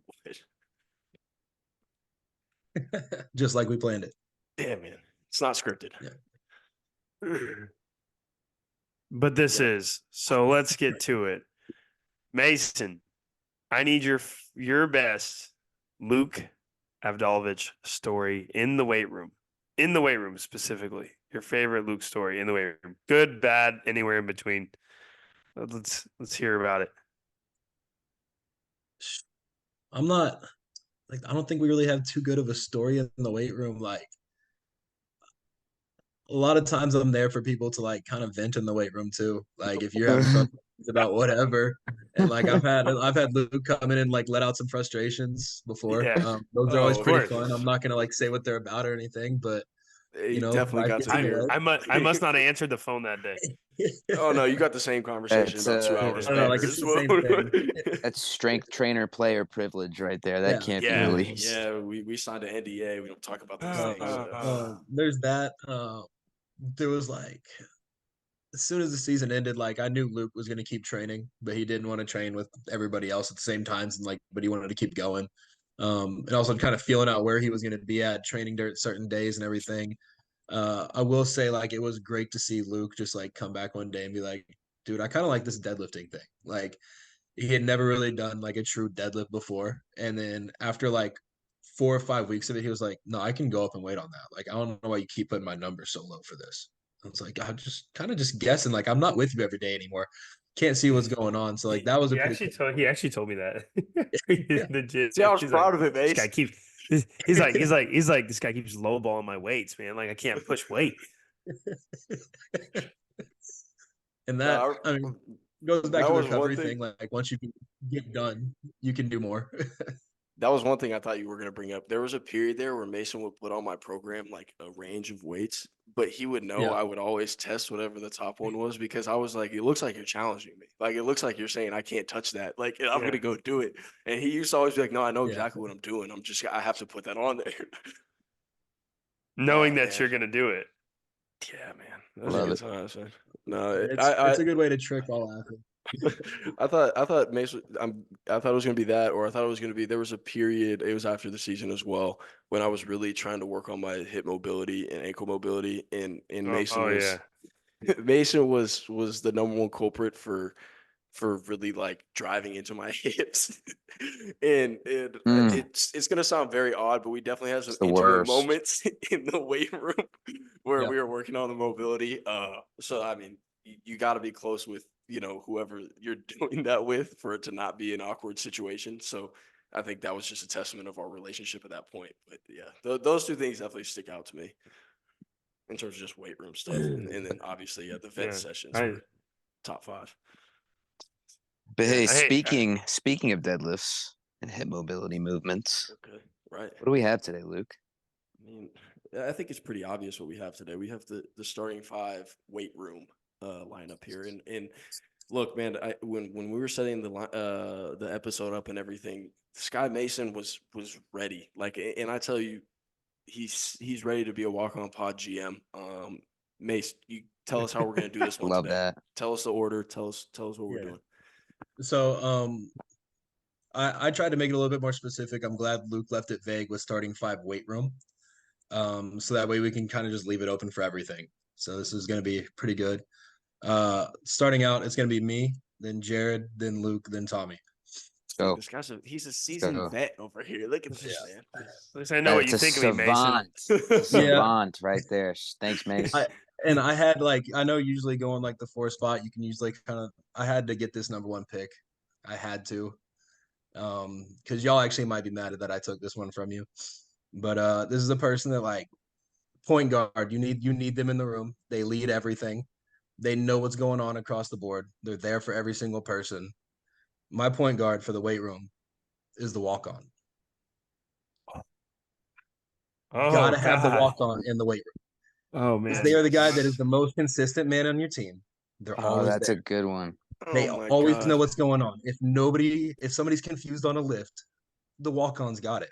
would. Just like we planned it. Yeah, man. It's not scripted. Yeah. But this is, so let's get to it. Mason, I need your best Luke Avdalovich story in the weight room. In the weight room specifically. Your favorite Luke story in the weight room. Good, bad, anywhere in between. Let's hear about it. I'm not like I don't think we really have too good of a story in the weight room. Like a lot of times I'm there for people to like kind of vent in the weight room too. Like if you're having frustrations about whatever. And like I've had Luke come in and like let out some frustrations before. Yeah. Those are always Oh, pretty of course. fun. I'm not gonna like say what they're about or anything, but He definitely life got gets to in the hear. way. I must not have answered the phone that day. Oh no, you got the same conversation It's about 2 hours I don't know, like later it's as the well. same thing. that's strength trainer player privilege right there. That Yeah. can't be Yeah, released. yeah, we signed an NDA. We don't talk about those So things. there's that. There was like as soon as the season ended, like I knew Luke was going to keep training, but he didn't want to train with everybody else at the same times, and like, but he wanted to keep going. And also kind of feeling out where he was going to be at training during certain days and everything. I will say, like, it was great to see Luke just like come back one day and be like, dude, I kind of like this deadlifting thing. Like, he had never really done like a true deadlift before. And then after like 4 or 5 weeks of it, he was like, no, I can go up and weight on that. Like, I don't know why you keep putting my number so low for this. I was like, I'm just kind of just guessing. Like, I'm not with you every day anymore. Can't see what's going on. So like that was a pretty cool He actually told me that. yeah. Legit. See, I was He's proud like, of it, this Mace. guy keeps this guy keeps lowballing my weights, man. Like I can't push weight. And that No, I mean goes back that to the was one recovery thing. thing. Like once you can get done, you can do more. That was one thing I thought you were going to bring up. There was a period there where Mason would put on my program like a range of weights, but he would know Yeah. I would always test whatever the top one was because I was like, it looks like you're challenging me. Like, it looks like you're saying I can't touch that. Like, I'm going to go do it. And he used to always be like, no, I know Yeah. exactly what I'm doing. I have to put that on there. Knowing that Man. you're gonna do it. Yeah, man. That's Love a it. good time, man. No, It's a good way to trick all athletes. I thought Mace. I thought it was gonna be that, or I thought it was gonna be. There was a period. It was after the season as well when I was really trying to work on my hip mobility and ankle mobility, and Mason was Mason was the number one culprit for really like driving into my hips, and it's gonna sound very odd, but we definitely had some It's the intimate worst. moments in the weight room where Yeah. we were working on the mobility. So I mean, you got to be close with whoever you're doing that with for it to not be an awkward situation. So I think that was just a testament of our relationship at that point. But yeah, those two things definitely stick out to me in terms of just weight room stuff, and then obviously the vet sessions were top 5. But hey, I speaking of deadlifts and hip mobility movements, Okay, right. what do we have today, Luke? I mean, I think it's pretty obvious what we have today. We have the starting five weight room lineup here, and look, man, when we were setting the episode up and everything, Sky Mason was ready. Like, and I tell you, he's ready to be a walk-on pod GM. Mace, you tell us how we're gonna do this one Love today. that. Tell us the order. Tell us what we're Yeah. doing. So I tried to make it a little bit more specific. I'm glad Luke left it vague with starting five weight room. So that way we can kind of just leave it open for everything. So this is gonna be pretty good. Starting out, it's gonna be me, then Jared, then Luke, then Tommy. So This guy's he's a seasoned vet over here. Look at this Yeah. man. At least I know what it's you a think of me, Mason. savant. Savant right there. Thanks, Mace. I had I know usually going like the 4 spot, you can usually I had to get this number 1 pick. I had to. Because y'all actually might be mad at that I took this one from you. But this is a person that like point guard, you need them in the room. They lead everything. They know what's going on across the board. They're there for every single person. My point guard for the weight room is the walk-on. Oh, Gotta have the God. walk-on in the weight room. Oh, Because man. they are the guy that is the most consistent man on your team. They're Oh, always that's there. a good one. They Oh my always God. know what's going on. If somebody's confused on a lift, the walk-ons got it.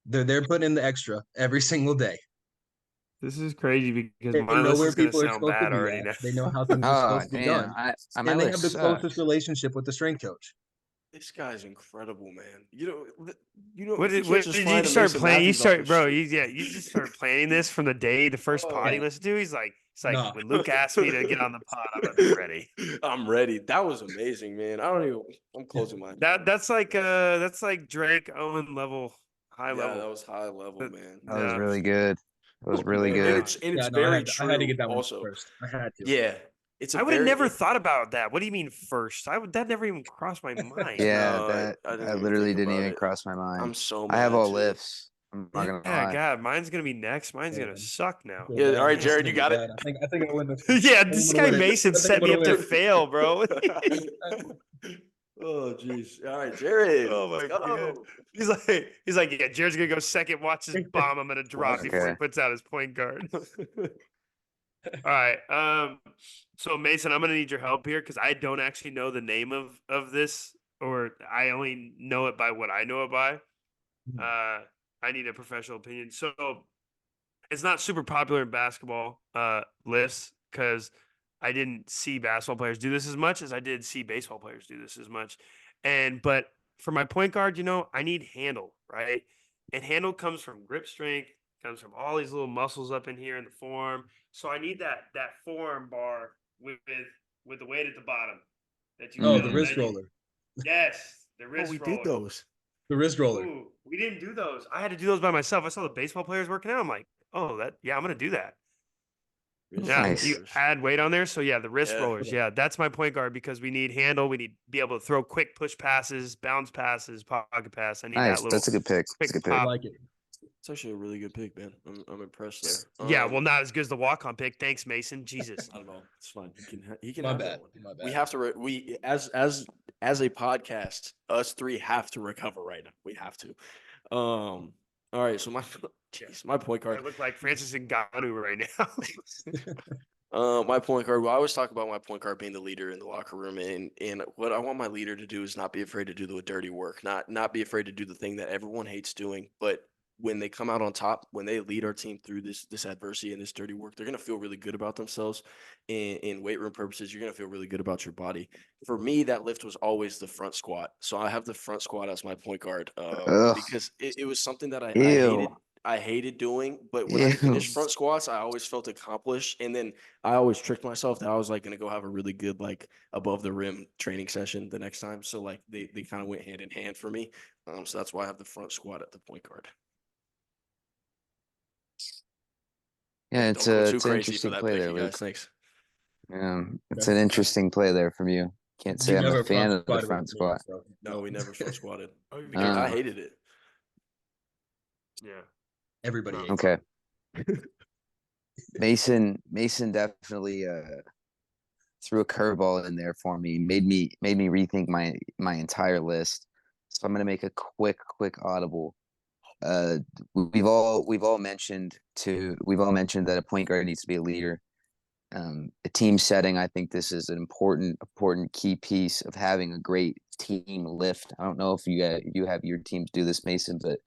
They're putting in the extra every single day. This is crazy because They my know list where is going to people are sound supposed to bad be already at. now. They know how things are Oh supposed to be damn! done. My And they list have the sucks. closest relationship with the strength coach. This guy's incredible, man. What you did, can't what just did you find a start Mason playing? You Mathews off start, the bro. street. You just start planning this from the first Oh. pod he Yeah. listened to. He's like, Nah. when Luke asked me to get on the pod, I'm gonna be ready. I'm ready. That was amazing, man. I'm closing my. That's like Drake Owen level, high Yeah, level. that was high level, man. That was Yeah. really good. That was really And good. it's Yeah, no, very I had to true. get that one Also, first. I had to. yeah, it's a I would have very. never thought about that. What do you mean first? That never even crossed my mind. Yeah, No, that I didn't I even literally think didn't about even it. cross my mind. I'm so I have mad, all too. lifts. I'm not gonna Yeah, lie. God, mine's gonna be next. Mine's Yeah. gonna suck now. Feel Yeah, bad. all right, It's Jared, gonna you be got it. bad. I think I win this. Yeah, I'm this gonna guy win it. Mason I think set I'm me gonna up to win it. fail, bro. Oh, jeez. All right, Jared. Oh my let's God. go. He's like, yeah, Jared's gonna go second. Watch this bomb I'm gonna drop before he Okay. puts out his point guard. All right. So Mason, I'm gonna need your help here because I don't actually know the name of this, or I only know it by what I know it by. I need a professional opinion. So it's not super popular in basketball lists because I didn't see basketball players do this as much as I did see baseball players do this as much. But for my point guard, I need handle, right? And handle comes from grip strength, comes from all these little muscles up in here in the forearm. So I need that forearm bar with the weight at the bottom. That you Oh, feel, the wrist that you- roller. Yes, the Oh, wrist we roller. did those. The wrist roller. Ooh, we didn't do those. I had to do those by myself. I saw the baseball players working out. I'm like, oh, I'm gonna do that. Yeah, Nice. you add weight on there. So yeah, the wrist Yeah. rollers. Yeah, that's my point guard because we need handle. We need to be able to throw quick push passes, bounce passes, pocket pass. I need Nice. that little That's a good pick. That's a quick good pick. I pop. like it. It's actually a really good pick, man. I'm impressed there. Yeah, well, not as good as the walk-on pick. Thanks, Mason. Jesus. I don't know. It's fine. He can My have bad. that one. My bad. We have to. We as a podcast, us three have to recover right now. We have to. All right. So my point I guard. look like Francis Ngannou right now. My point guard. Well, I always talk about my point guard being the leader in the locker room, and what I want my leader to do is not be afraid to do the dirty work, not be afraid to do the thing that everyone hates doing. But when they come out on top, when they lead our team through this adversity and this dirty work, they're gonna feel really good about themselves. In weight room purposes, you're gonna feel really good about your body. For me, that lift was always the front squat, so I have the front squat as my point guard Ugh. because it was something that I Ew. hated. I hated doing, but when I Ew. finished front squats, I always felt accomplished. And then I always tricked myself that I was like going to go have a really good, like above the rim training session the next time. So like they kind of went hand in hand for me. So that's why I have the front squat at the point guard. Yeah, Don't it's go a too it's an crazy for interesting that play pick, there, you Luke. guys. Thanks. It's an interesting play there from you. Can't say You I'm never a fan front of the squatted front with me, squat. so No, we never front squatted. Oh, I hated it. Yeah. Everybody Oh. hates Okay. Mason definitely threw a curveball in there for me. Made me rethink my entire list. So I'm gonna make a quick audible. we've all mentioned that a point guard needs to be a leader. A team setting, I think this is an important key piece of having a great team lift. I don't know if you have your teams do this, Mason, but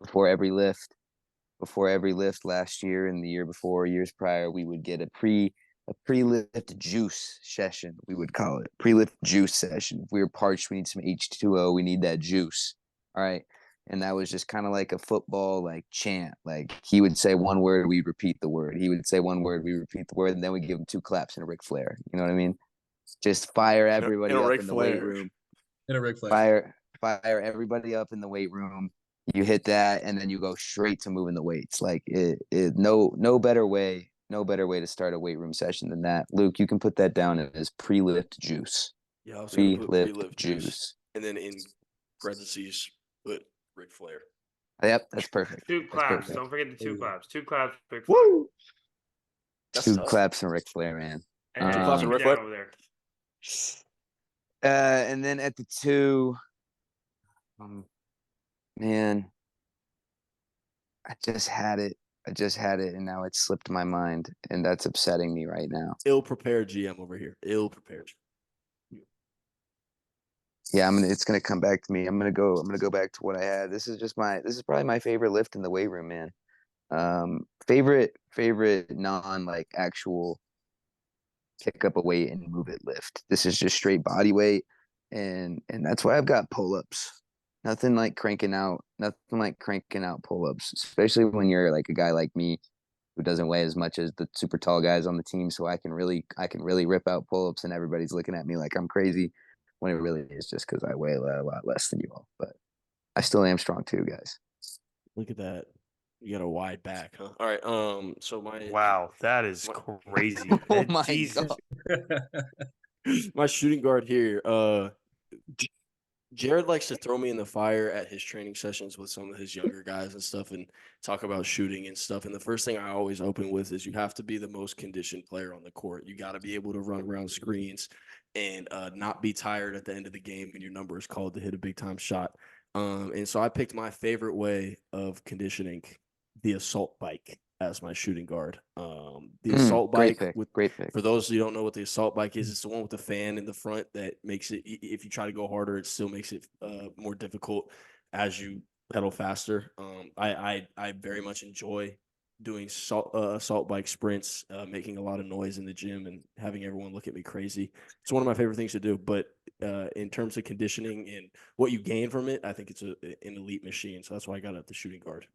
before every lift last year and the year before, years prior, we would get a pre-lift juice session. We would call it pre-lift juice session. If we were parched, we need some H2O. We need that juice. All right. And that was just kind of like a football like chant. Like he would say one word, we'd repeat the word. He would say one word, we repeat the word, and then we give him 2 claps and a Ric Flair. You know what I mean? Just fire everybody up in the weight room. In a Ric Flair. Fire everybody up in the weight room. You hit that, and then you go straight to moving the weights. Like no better way to start a weight room session than that. Luke, you can put that down as pre-lift juice. Yeah, I was pre-lift juice. And then in parentheses, put Ric Flair. Yep, that's perfect. 2 claps. Perfect. Don't forget the 2 claps. 2 claps. Ric Flair. Woo! That's 2 tough. claps and Ric Flair, man. And 2 claps and Ric down Flair over there. And then at the 2, man, I just had it, and now it slipped my mind, and that's upsetting me right now. Ill-prepared GM over here. Ill-prepared. Yeah, it's gonna come back to me. I'm gonna go back to what I had. This is probably my favorite lift in the weight room, man. Favorite non like actual pick up a weight and move it lift. This is just straight body weight, and that's why I've got pull-ups. Nothing like cranking out pull-ups, especially when you're like a guy like me who doesn't weigh as much as the super tall guys on the team. So I can really rip out pull-ups, and everybody's looking at me like I'm crazy, when it really is just because I weigh a lot less than you all. But I still am strong too, guys. Look at that. You got a wide back, huh? All right. So Wow, that is crazy. Oh my Jesus. God. my shooting guard here. Jared likes to throw me in the fire at his training sessions with some of his younger guys and stuff, and talk about shooting and stuff. And the first thing I always open with is you have to be the most conditioned player on the court. You got to be able to run around screens and not be tired at the end of the game when your number is called to hit a big time shot. And so I picked my favorite way of conditioning, the assault bike, as my shooting guard. The assault bike, great pick. For those who don't know what the assault bike is, it's the one with the fan in the front that makes it, if you try to go harder, it still makes it more difficult as you pedal faster. I very much enjoy doing assault bike sprints, making a lot of noise in the gym and having everyone look at me crazy. It's one of my favorite things to do. But in terms of conditioning and what you gain from it, I think it's an elite machine. So that's why I got it at the shooting guard.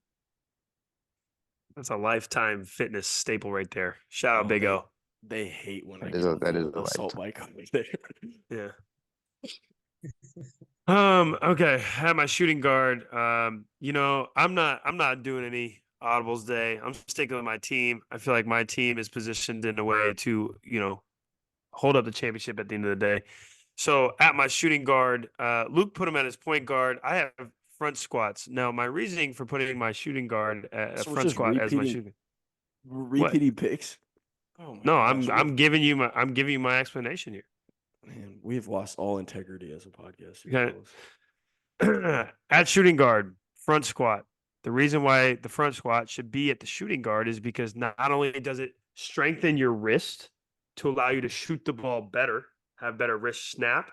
That's a lifetime fitness staple right there. Shout out Big O. They hate when That I is go that is the a assault bike over there. Yeah. Okay. I had my shooting guard. I'm not doing any audibles today. I'm sticking with my team. I feel like my team is positioned in a way to, hold up the championship at the end of the day. So at my shooting guard, Luke put him at his point guard. I have front squats. Now, my reasoning for putting my shooting guard at So front squat as my shooting. Repeating picks. Oh my No, gosh, I'm giving you my explanation here. Man, we have lost all integrity as a podcast. Okay. At shooting guard, front squat. The reason why the front squat should be at the shooting guard is because not only does it strengthen your wrist to allow you to shoot the ball better, have better wrist snap,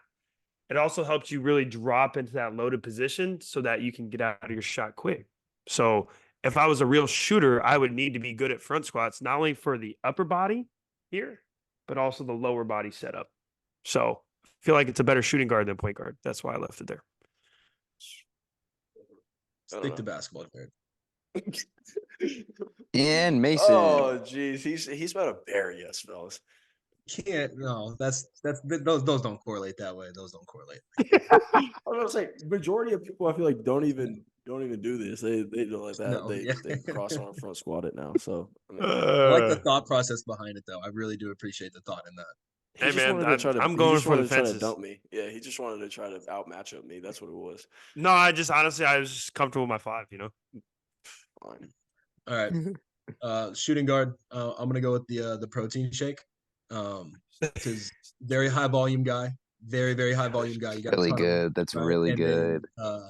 it also helps you really drop into that loaded position so that you can get out of your shot quick. So if I was a real shooter, I would need to be good at front squats, not only for the upper body here, but also the lower body setup. So I feel like it's a better shooting guard than point guard. That's why I left it there. Stick to basketball, Jared. And Mason. Oh, geez, he's about to bury us, fellas. Those don't correlate that way. Those don't correlate. I was gonna say, majority of people I feel like don't even do this. They don't like that. No, they cross arm front squat it now. So I like the thought process behind it, though. I really do appreciate the thought in that. Hey man, I'm going for the fences. To dump me. Yeah, he just wanted to try to outmatch up me. That's what it was. No, I was just comfortable with my 5. Fine. All right. Shooting guard. I'm gonna go with the protein shake. Because very high volume guy. Very, very high volume guy. You got really good. That's right? really and good. Then,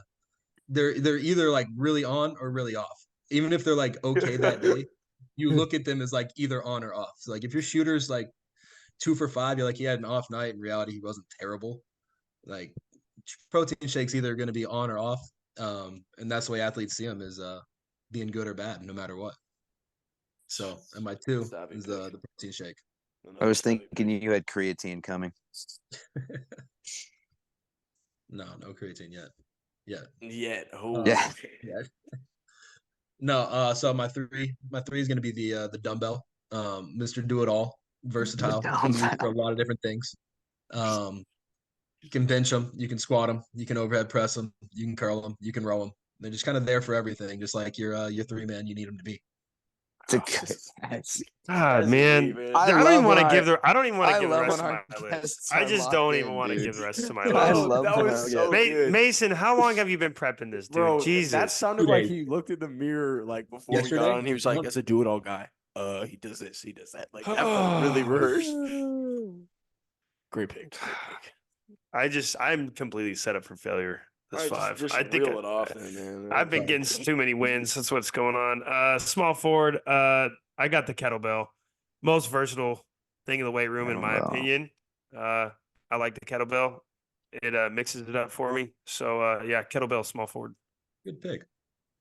they're either like really on or really off. Even if they're like okay that day, you look at them as like either on or off. So like if your shooter's like 2 for 5, you're like he had an off night. In reality, he wasn't terrible. Like protein shakes either going to be on or off, and that's the way athletes see them is being good or bad, no matter what. So, and my 2 Savvy is pick. the protein shake. I Another was savvy thinking pick. you had creatine coming. No creatine yet. Yet. Oh, Yeah. Yeah. No, so my three is going to be the dumbbell. Mr. Do It All, versatile, can be used for a lot of different things. You can bench them, you can squat them, you can overhead press them, you can curl them, you can row them. They're just kind of there for everything, just like your 3-man you need them to be. It's a good. God, That's man. elite, man. I don't love even want when to give our- the. I don't even want I to give the love rest when of our my list. guests I are just locked don't in, even want to dude. give the rest of my I list. love that when was our so guests- good. Mason, how long have you been prepping this, dude? Bro, that Jesus. sounded 2 like days. he looked in the mirror like before we Yesterday? got on. He was like, Month. "As a do-it-all guy, he does this, he does that." Like that felt really rehearsed. Great pick. I'm completely set up for failure this All right, 5. just I think reel it off then, man. I've been getting too many wins. That's what's going on. Small forward. I got the kettlebell. Most versatile thing in the weight room, in my Kettlebell. opinion. I like the kettlebell. It mixes it up for me. So yeah, kettlebell, small forward. Good pick.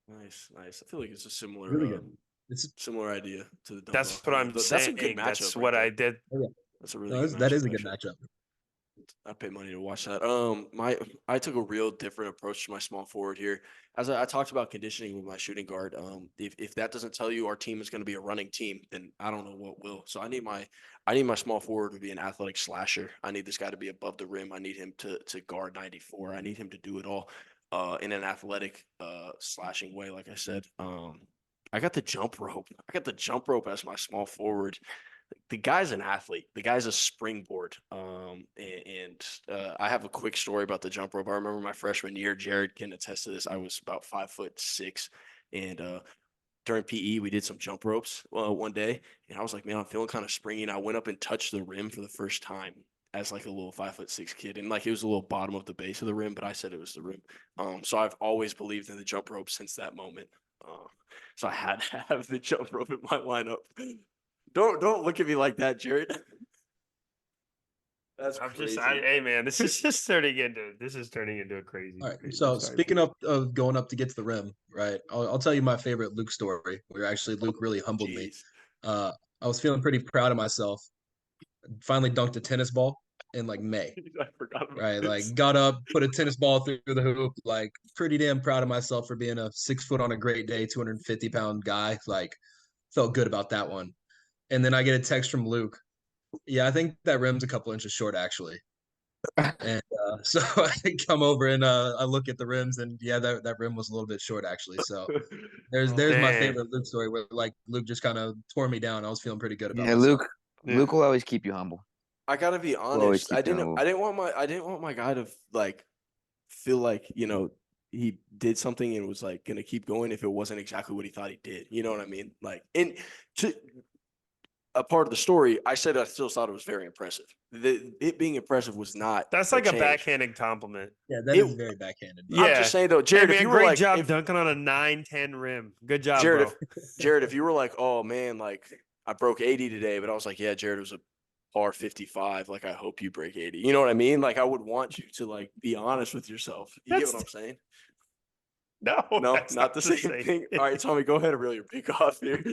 Nice. I feel like it's a similar, Really good. It's similar idea to the dumbbell. That's what I'm That's saying. a good matchup. That's right what there. I did. That's a really no, good that matchup, is a good actually. matchup. I'd pay money to watch that. I took a real different approach to my small forward here. As I talked about conditioning with my shooting guard. If that doesn't tell you our team is going to be a running team, then I don't know what will. So I need my small forward to be an athletic slasher. I need this guy to be above the rim. I need him to guard 94. I need him to do it all in an athletic slashing way. Like I said, I got the jump rope. As my small forward. The guy's an athlete. The guy's a springboard. I have a quick story about the jump rope. I remember my freshman year. Jared can attest to this. I was about 5'6", and during PE we did some jump ropes one day, and I was like, man, I'm feeling kind of springy. And I went up and touched the rim for the first time as like a little 5'6" kid, and like it was a little bottom of the base of the rim, but I said it was the rim. So I've always believed in the jump rope since that moment. So I had to have the jump rope in my lineup. Don't look at me like that, Jared. That's crazy. Hey man, this is turning into a crazy. All right. crazy So start. speaking of going up to get to the rim, right? I'll tell you my favorite Luke story. Where actually Luke really humbled me. Jeez. I was feeling pretty proud of myself. Finally dunked a tennis ball in like May. I forgot about Right, this. like got up, put a tennis ball through the hoop. Like pretty damn proud of myself for being a 6 foot on a great day, 250-pound guy. Like felt good about that one. And then I get a text from Luke. Yeah, I think that rim's a couple inches short actually. And so I come over and I look at the rims, and yeah, that rim was a little bit short actually. So there's my Dang. favorite Luke story where like Luke just kind of tore me down. I was feeling pretty good about Yeah, myself. Luke will always keep you humble. I gotta be always honest. keep I didn't humble. want my guy to like feel like he did something and was like gonna keep going if it wasn't exactly what he thought he did. You know what I mean? Like, and to a part of the story, I said I still thought it was very impressive. It being impressive was not. That's a like a change. backhanded compliment. Yeah, that is very backhanded. Yeah. I'm just saying though, Jared, Hey, if man, you were great like, job dunking on a 9-10 rim. Good job, Jared, bro. Jared, if you were like, oh man, like I broke 80 today, but I was like, yeah, Jared, it was a par 55. Like, I hope you break 80. You know what I mean? Like, I would want you to like be honest with yourself. You get what I'm saying? No, No, that's not the same thing. All right, Tommy, go ahead and reel your pick off here.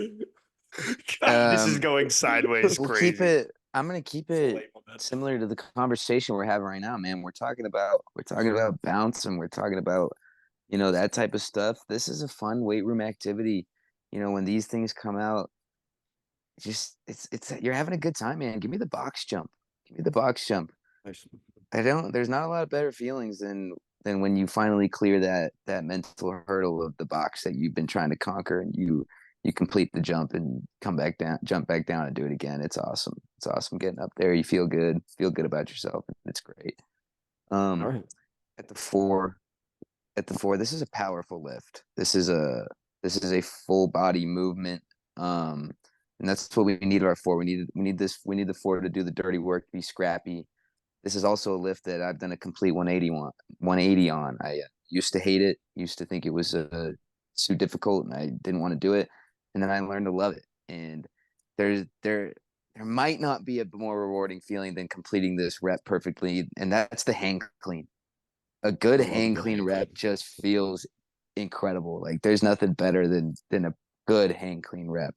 God, this is going sideways We'll crazy. keep it. I'm gonna keep So it late, my bad. similar to the conversation we're having right now, man. We're talking about bounce, and we're talking about that type of stuff. This is a fun weight room activity. When these things come out, it's you're having a good time, man. Give me the box jump. Nice. There's not a lot of better feelings than when you finally clear that mental hurdle of the box that you've been trying to conquer, and you complete the jump and jump back down and do it again. It's awesome. It's awesome getting up there. You feel good about yourself. It's great. All right. At the four, this is a powerful lift. This is a full body movement. And that's what we need our four. We need the four to do the dirty work, be scrappy. This is also a lift that I've done a complete 180 on. Used to hate it. Used to think it was too difficult, and I didn't want to do it. And then I learned to love it. And there might not be a more rewarding feeling than completing this rep perfectly, and that's the hang clean. A good I love a hang good clean hang rep clean. just feels incredible. Like there's nothing better than a good hang clean rep.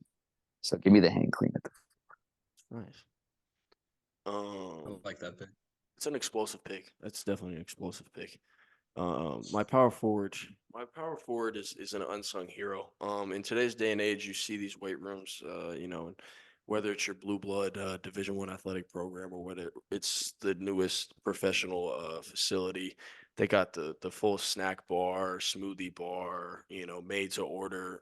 So give me the hang clean at the Nice. I like that pick. It's an explosive pick. That's definitely an explosive pick. My power forward, is an unsung hero. In today's day and age, you see these weight rooms, and whether it's your blue blood Division I athletic program or whether it's the newest professional facility, they got the full snack bar, smoothie bar, made to order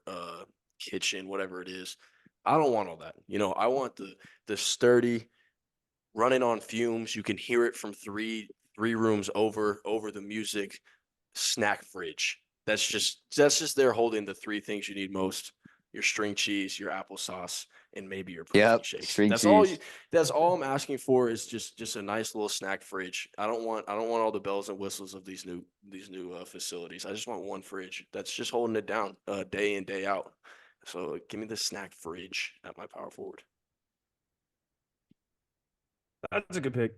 kitchen, whatever it is. I don't want all that. I want the sturdy running on fumes. You can hear it from three rooms over the music. Snack fridge. That's just there holding the three things you need most: your string cheese, your applesauce, and maybe your protein Yep, shakes. string That's all. cheese. That's all I'm asking for is just a nice little snack fridge. I don't want all the bells and whistles of these new facilities. I just want one fridge that's just holding it down day in day out. So give me the snack fridge at my power forward. That's a good pick.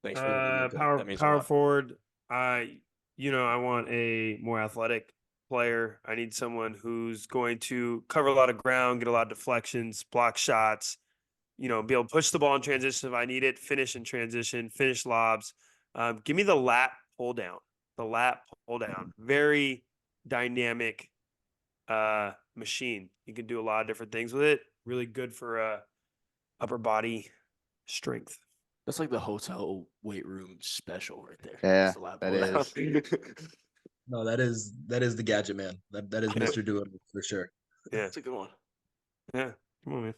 Thanks for letting me know. Power That means a power lot. forward. I want a more athletic player. I need someone who's going to cover a lot of ground, get a lot of deflections, block shots. Be able to push the ball in transition if I need it, finish in transition, finish lobs. Give me the lat pull down. The lat pull down. Very dynamic machine. You can do a lot of different things with it. Really good for upper body strength. That's like the hotel weight room special right there. Yeah, That's the lap that pull down. is. No, that is the gadget man. That is Mr. Doable for sure. Yeah. That's a good one. Yeah. Come on, man.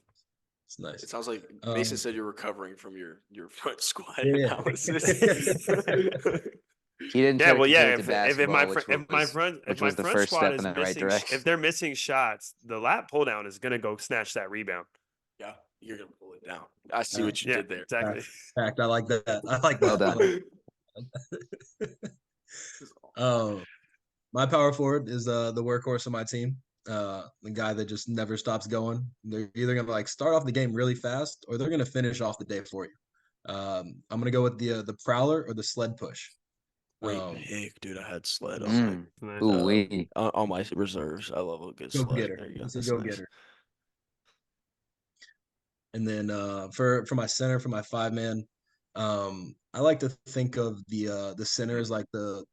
It's nice. It sounds like Mason said you're recovering from your front squat Yeah. analysis. He didn't Yeah, try to well, compare yeah. it to If basketball, my which if my was front which was the front first squad step is in the right missing, direction. if they're missing shots, the lat pull down is gonna go snatch that rebound. Yeah, you're gonna pull it down. I see All what you Yeah, did there. exactly. Fact, I like that. I like Well that. I done. like my power forward is the workhorse of my team. The guy that just never stops going. They're either gonna like start off the game really fast or they're gonna finish off the day for you. I'm gonna go with the prowler or the sled push. Great pick, dude. I had sled Nice. Ooh wee. on my reserves. I love a good Go sled. getter. There you go. It's a That's go nice. getter. And then for my center, for my 5-man, I like to think of the center as like the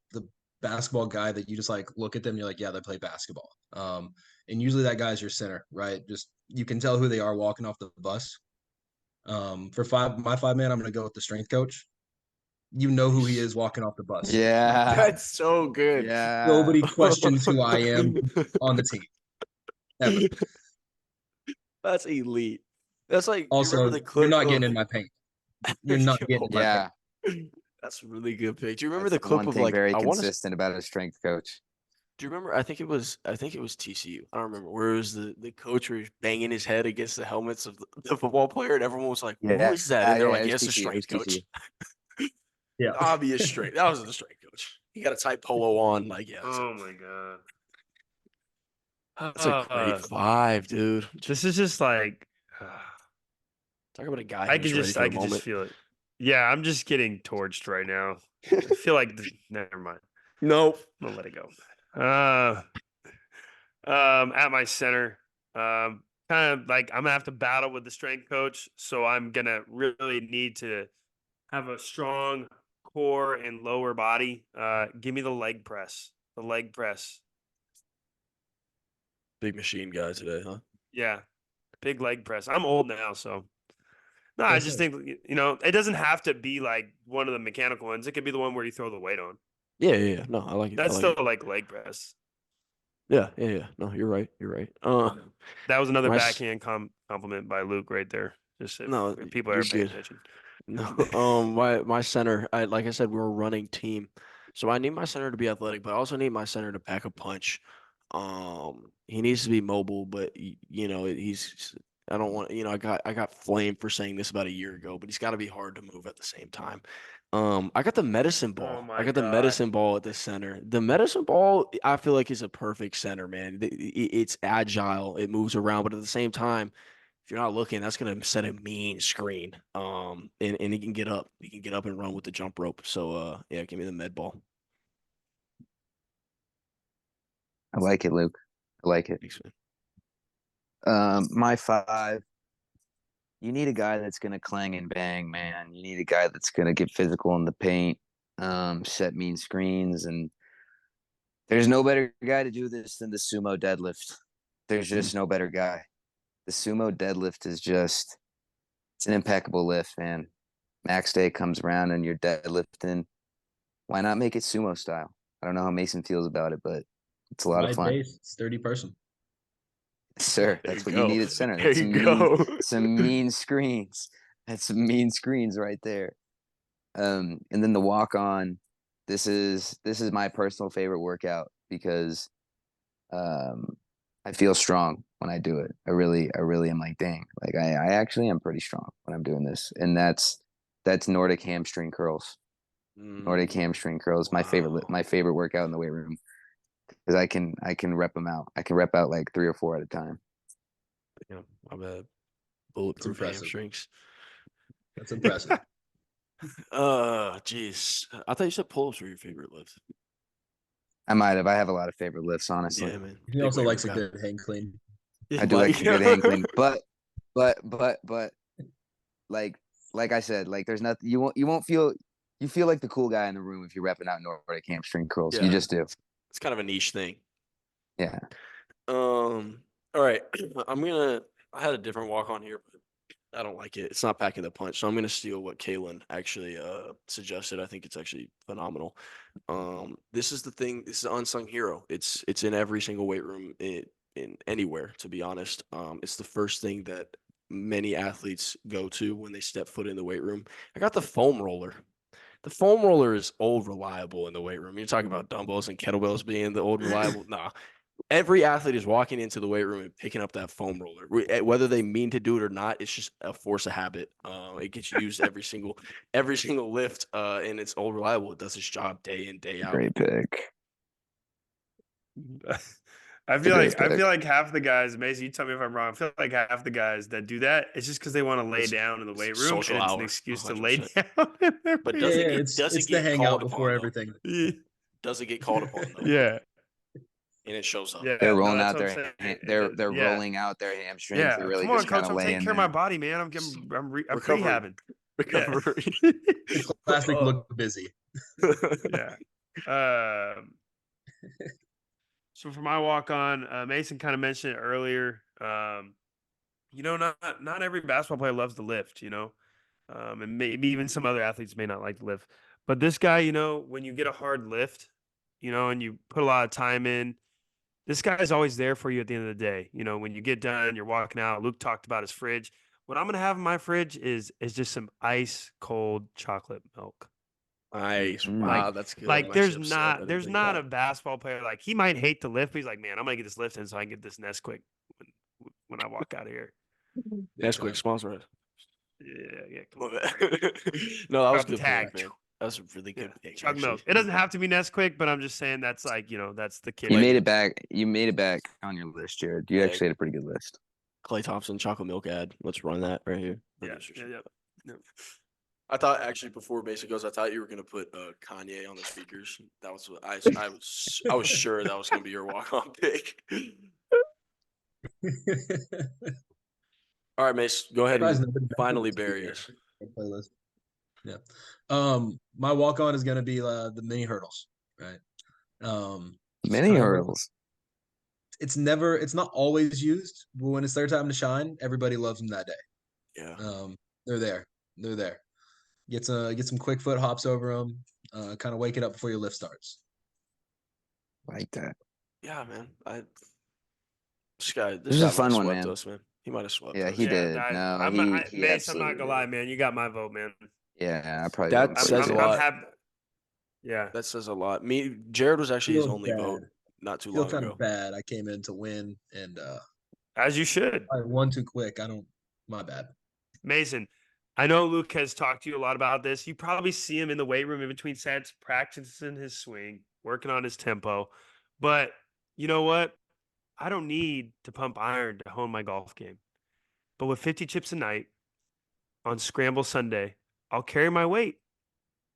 basketball guy that you just like look at them, you're like, yeah, they play basketball. And usually that guy's your center, right? Just you can tell who they are walking off the bus. For my 5-man, I'm gonna go with the strength coach. You know who he is walking off the bus. Yeah. That's so good. Yeah. Nobody questions who I am on the team ever. That's elite. That's like, do you Also, remember the you're clip not of getting in my paint. You're not getting in my paint. Yeah. That's a really good pick. Do you remember That's the the one clip of thing like very I want to consistent about a strength coach. do you remember? I think it was TCU. I don't remember where it was the coach where he was banging his head against the helmets of the football player, and everyone was like, "Who Yeah. is that?" And they're Yeah, like, it "Yeah, was it's the TCU. It was strength coach." TCU. Yeah. Obvious strength. That was the strength coach. He got a tight polo on. Like, yeah. Oh my god. That's a great 5, dude. This is just like Talk about a guy I who's can ready just for I the can just moment. feel it. Yeah, I'm just getting torched right now. I feel like never mind. Nope. I'm gonna let it go. At my center, kind of like I'm gonna have to battle with the strength coach, so I'm gonna really need to have a strong core and lower body. Give me the leg press. The leg press. Big machine guy today, huh? Yeah, big leg press. I'm old now, so no, I just think it doesn't have to be like one of the mechanical ones. It could be the one where you throw the weight on. Yeah. No, I like it. That's I like still it. like leg press. Yeah. No, you're right. You're right. That was another My backhand compliment by Luke right there. Just No, if people you're are paying good. attention. No, my center, like I said, we're a running team, so I need my center to be athletic, but I also need my center to pack a punch. He needs to be mobile, but he's. I don't want, I got flamed for saying this about a year ago, but he's got to be hard to move at the same time. I got the medicine Oh ball. my I got the God. medicine ball at the center. The medicine ball, I feel like, is a perfect center, man. It's agile. It moves around, but at the same time, if you're not looking, that's gonna set a mean screen. And he can get up. He can get up and run with the jump rope. So, yeah, give me the med ball. I like it, Luke. I like it. Thanks, man. My 5. You need a guy that's gonna clang and bang, man. You need a guy that's gonna get physical in the paint, set mean screens, and there's no better guy to do this than the sumo deadlift. There's just no better guy. The sumo deadlift is just, it's an impeccable lift, man. Max day comes around and you're deadlifting. Why not make it sumo style? I don't know how Mason feels about it, but it's a lot of Wide fun. base, sturdy person. Sir, There that's you what you go. need at center. There That's you go. some mean screens. That's some mean screens right there. And then the walk on. This is my personal favorite workout because I feel strong when I do it. I really am like, dang, like I actually am pretty strong when I'm doing this. And that's Nordic hamstring curls. Nordic hamstring curls, my favorite workout in the weight room. Because I can rep them out. I can rep out like 3 or 4 at a time. Yeah, I'm a bulletproof impressive. hamstrings. That's impressive. Geez. I thought you said pull-ups were your favorite lift. I might have. I have a lot of favorite lifts, honestly. Yeah, man. He Big also weight likes a room guy. good hang clean. Yeah, I do Mike. like a good hang clean, but like I said, like there's nothing you won't feel, you feel like the cool guy in the room if you're repping out Nordic hamstring curls. Yeah. You just do. It's kind of a niche thing. Yeah. All right. I had a different walk on here, but I don't like it. It's not packing the punch. So I'm gonna steal what Kaylin actually suggested. I think it's actually phenomenal. This is the thing, this is an unsung hero. It's in every single weight room in anywhere, to be honest. It's the first thing that many athletes go to when they step foot in the weight room. I got the foam roller. The foam roller is old reliable in the weight room. You're talking about dumbbells and kettlebells being the old reliable. Nah, every athlete is walking into the weight room and picking up that foam roller, whether they mean to do it or not. It's just a force of habit. It gets used every single lift, and it's old reliable. It does its job day in, day out. Great pick. I feel great like pick. half the guys, Mason, you tell me if I'm wrong. I feel like half the guys that do that, it's just because they want to lay It's- down in the it's weight a room, and social it's an hour, excuse to lay 100%. down. In their But weight does room. it it's get the hangout called before upon, though? everything. Yeah. Does it get called upon though? Yeah. And it shows up. Yeah. They're no, rolling that's out what I'm their saying. they're Yeah. rolling out their hamstrings. Yeah. They're really Come on, just kind coach. of I'm taking laying care of my there. body, man. I'm Recovery. prehabbing. Yeah. Recovery. The classic look busy. Yeah. So for my walk on, Mason kind of mentioned it earlier. Not every basketball player loves to lift, and maybe even some other athletes may not like to lift. But this guy, when you get a hard lift, and you put a lot of time in, this guy's always there for you at the end of the day. When you get done, you're walking out. Luke talked about his fridge. What I'm gonna have in my fridge is just some ice cold chocolate milk. Nice. Mm. Wow, that's good. Like I'm there's actually upset I not didn't there's think not that. a basketball player, like he might hate to lift, but he's like, man, I'm gonna get this lift in so I can get this Nesquik when I walk out of here. That's quick sponsor us. Yeah. Come Love on. it. No, that was Drop a the good tag. pick, man. That's a really Yeah. good pick. Chug Actually. milk. It doesn't have to be Nesquik, but I'm just saying that's like, that's the kid. You made it back. You made it back on your list, Jared. You Yeah. actually had a pretty good list. Clay Thompson chocolate milk ad. Let's run that right here. Yeah. I thought actually before Basic goes, I thought you were gonna put Kanye on the speakers. That was what I was sure that was gonna be your walk-on pick. All right, Mace, go ahead and finally bury us. Playlist. Yeah. My walk on is gonna be the mini hurdles, right? Mini hurdles. It's not always used, but when it's their time to shine, everybody loves them that day. Yeah. They're there. Get some quick foot hops over them. Kind of wake it up before your lift starts. Like that. Yeah, man. This guy This is a fun might have one, swept man. us, man. He might have swept Yeah, us. he did. Mace, he I'm absolutely not gonna lie, did. man. You got my vote, man. Yeah, I probably That voted for says you a too. lot. I'm happy. Yeah. That says a lot. Jared was actually his Feels only bad. vote not too Feel long kind ago. of bad. I came in to win, and As you should. I won too quick. My bad. Mason, I know Luke has talked to you a lot about this. You probably see him in the weight room in between sets, practicing his swing, working on his tempo. But you know what? I don't need to pump iron to hone my golf game. But with 50 chips a night on Scramble Sunday, I'll carry my weight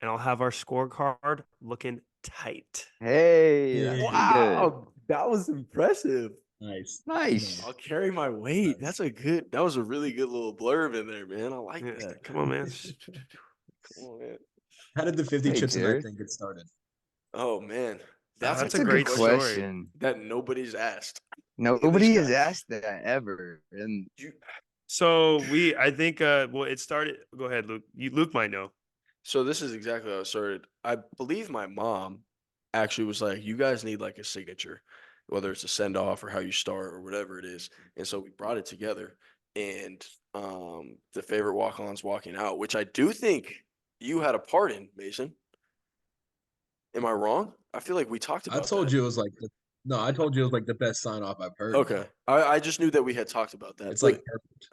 and I'll have our scorecard looking tight. Hey, that's Yeah. pretty good. Wow, that was impressive. Nice. Nice. I'll carry my weight. Nice. That was a really good little blurb in there, man. I like Yeah, that. come on, man. Come on, man. How did the 50 Hey, chips a night Jared. thing get started? Oh man, That's That's a a great good story. question. that nobody's asked. Nobody has guy. asked that ever. And You, So I think, well, it started. Go ahead, Luke. Luke might know. so this is exactly how it started. I believe my mom actually was like, "You guys need like a signature, whether it's a send off or how you start or whatever it is." And so we brought it together, and the favorite walk-ons walking out, which I do think you had a part in, Mason. Am I wrong? I feel like we talked I about told that. you it was like no, I told you it was like the best sign off I've heard. Okay, I just knew that we had talked about that. It's but like perfect.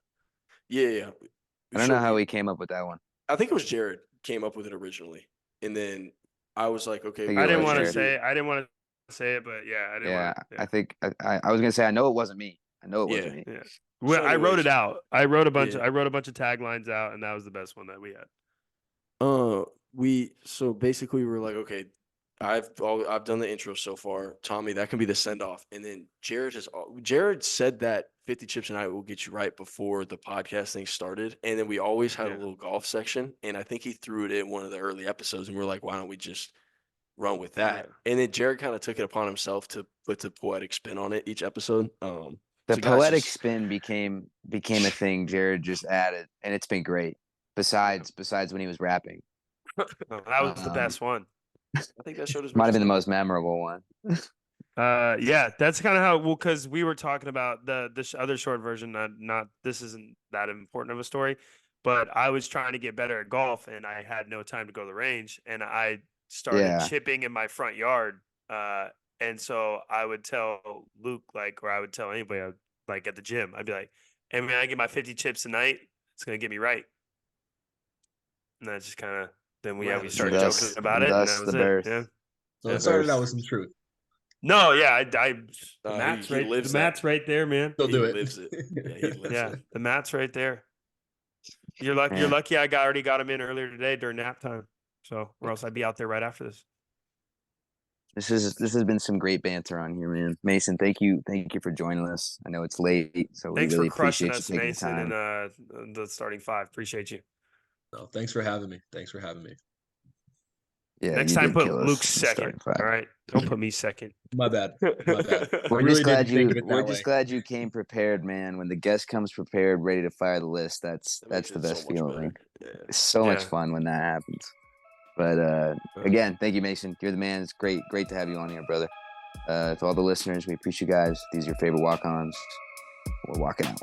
yeah. I don't know how we came up with that one. I think it was Jared came up with it originally, and then I was like, okay, think I it didn't was want to Jared. say it. I didn't want to say it, but yeah, I didn't Yeah, want to. I think I was gonna say I know it wasn't me. I know it wasn't me. Yeah. Well, So I wrote anyways, it out. I wrote a bunch. yeah. I wrote a bunch of taglines out, and that was the best one that we had. So basically we were like, okay, I've done the intro so far. Tommy, that can be the send off, and then Jared said that 50 chips a night will get you right before the podcast thing started, and then we always had a Yeah. little golf section, and I think he threw it in one of the early episodes, and we are like, why don't we just run with that? Yeah. And then Jared kind of took it upon himself to put the poetic spin on it each episode. The so guys, poetic just- spin became a thing Jared just added, and it's been great. Besides when he was rapping, Oh, that was the best one. I think that showed his might have been the versatility. most memorable one. Yeah, that's kind of how. Well, because we were talking about the other short version. Not this isn't that important of a story, but I was trying to get better at golf, and I had no time to go to the range, and I started Yeah. chipping in my front yard. And so I would tell Luke, like, or I would tell anybody, like at the gym, I'd be like, "Hey man, I get my 50 chips a night. It's gonna get me right." And that's just kind of then we Right. started Thus- joking about it, and thus that was the it. birth. Yeah. So Yeah. it started out with some truth. No, yeah, the he mat's right. lives The that. mat's right there, man. He'll He do it. lives it. Yeah, he lives Yeah, it. the mat's right there. You're lucky. Yeah. You're lucky. I already got him in earlier today during nap time. So, or else I'd be out there right after this. This has been some great banter on here, man. Mason, thank you for joining us. I know it's late, so Thanks we really for crushing appreciate you us, taking the Mason, time. and the starting five. Appreciate you. No, thanks for having me. Thanks for having me. Yeah, Next you time, did put kill us Luke in the second. starting five. All right, don't put me second. My bad. My bad. We're really just glad didn't think of it we're that just way. glad you came prepared, man. When the guest comes prepared, ready to fire the list, that's That makes the it so best much better. feeling. Yeah. It's so much Yeah. fun when that happens. But again, thank you, Mason. You're the man. It's great to have you on here, brother. To all the listeners, we appreciate you guys. These are your favorite walk-ons. We're walking out.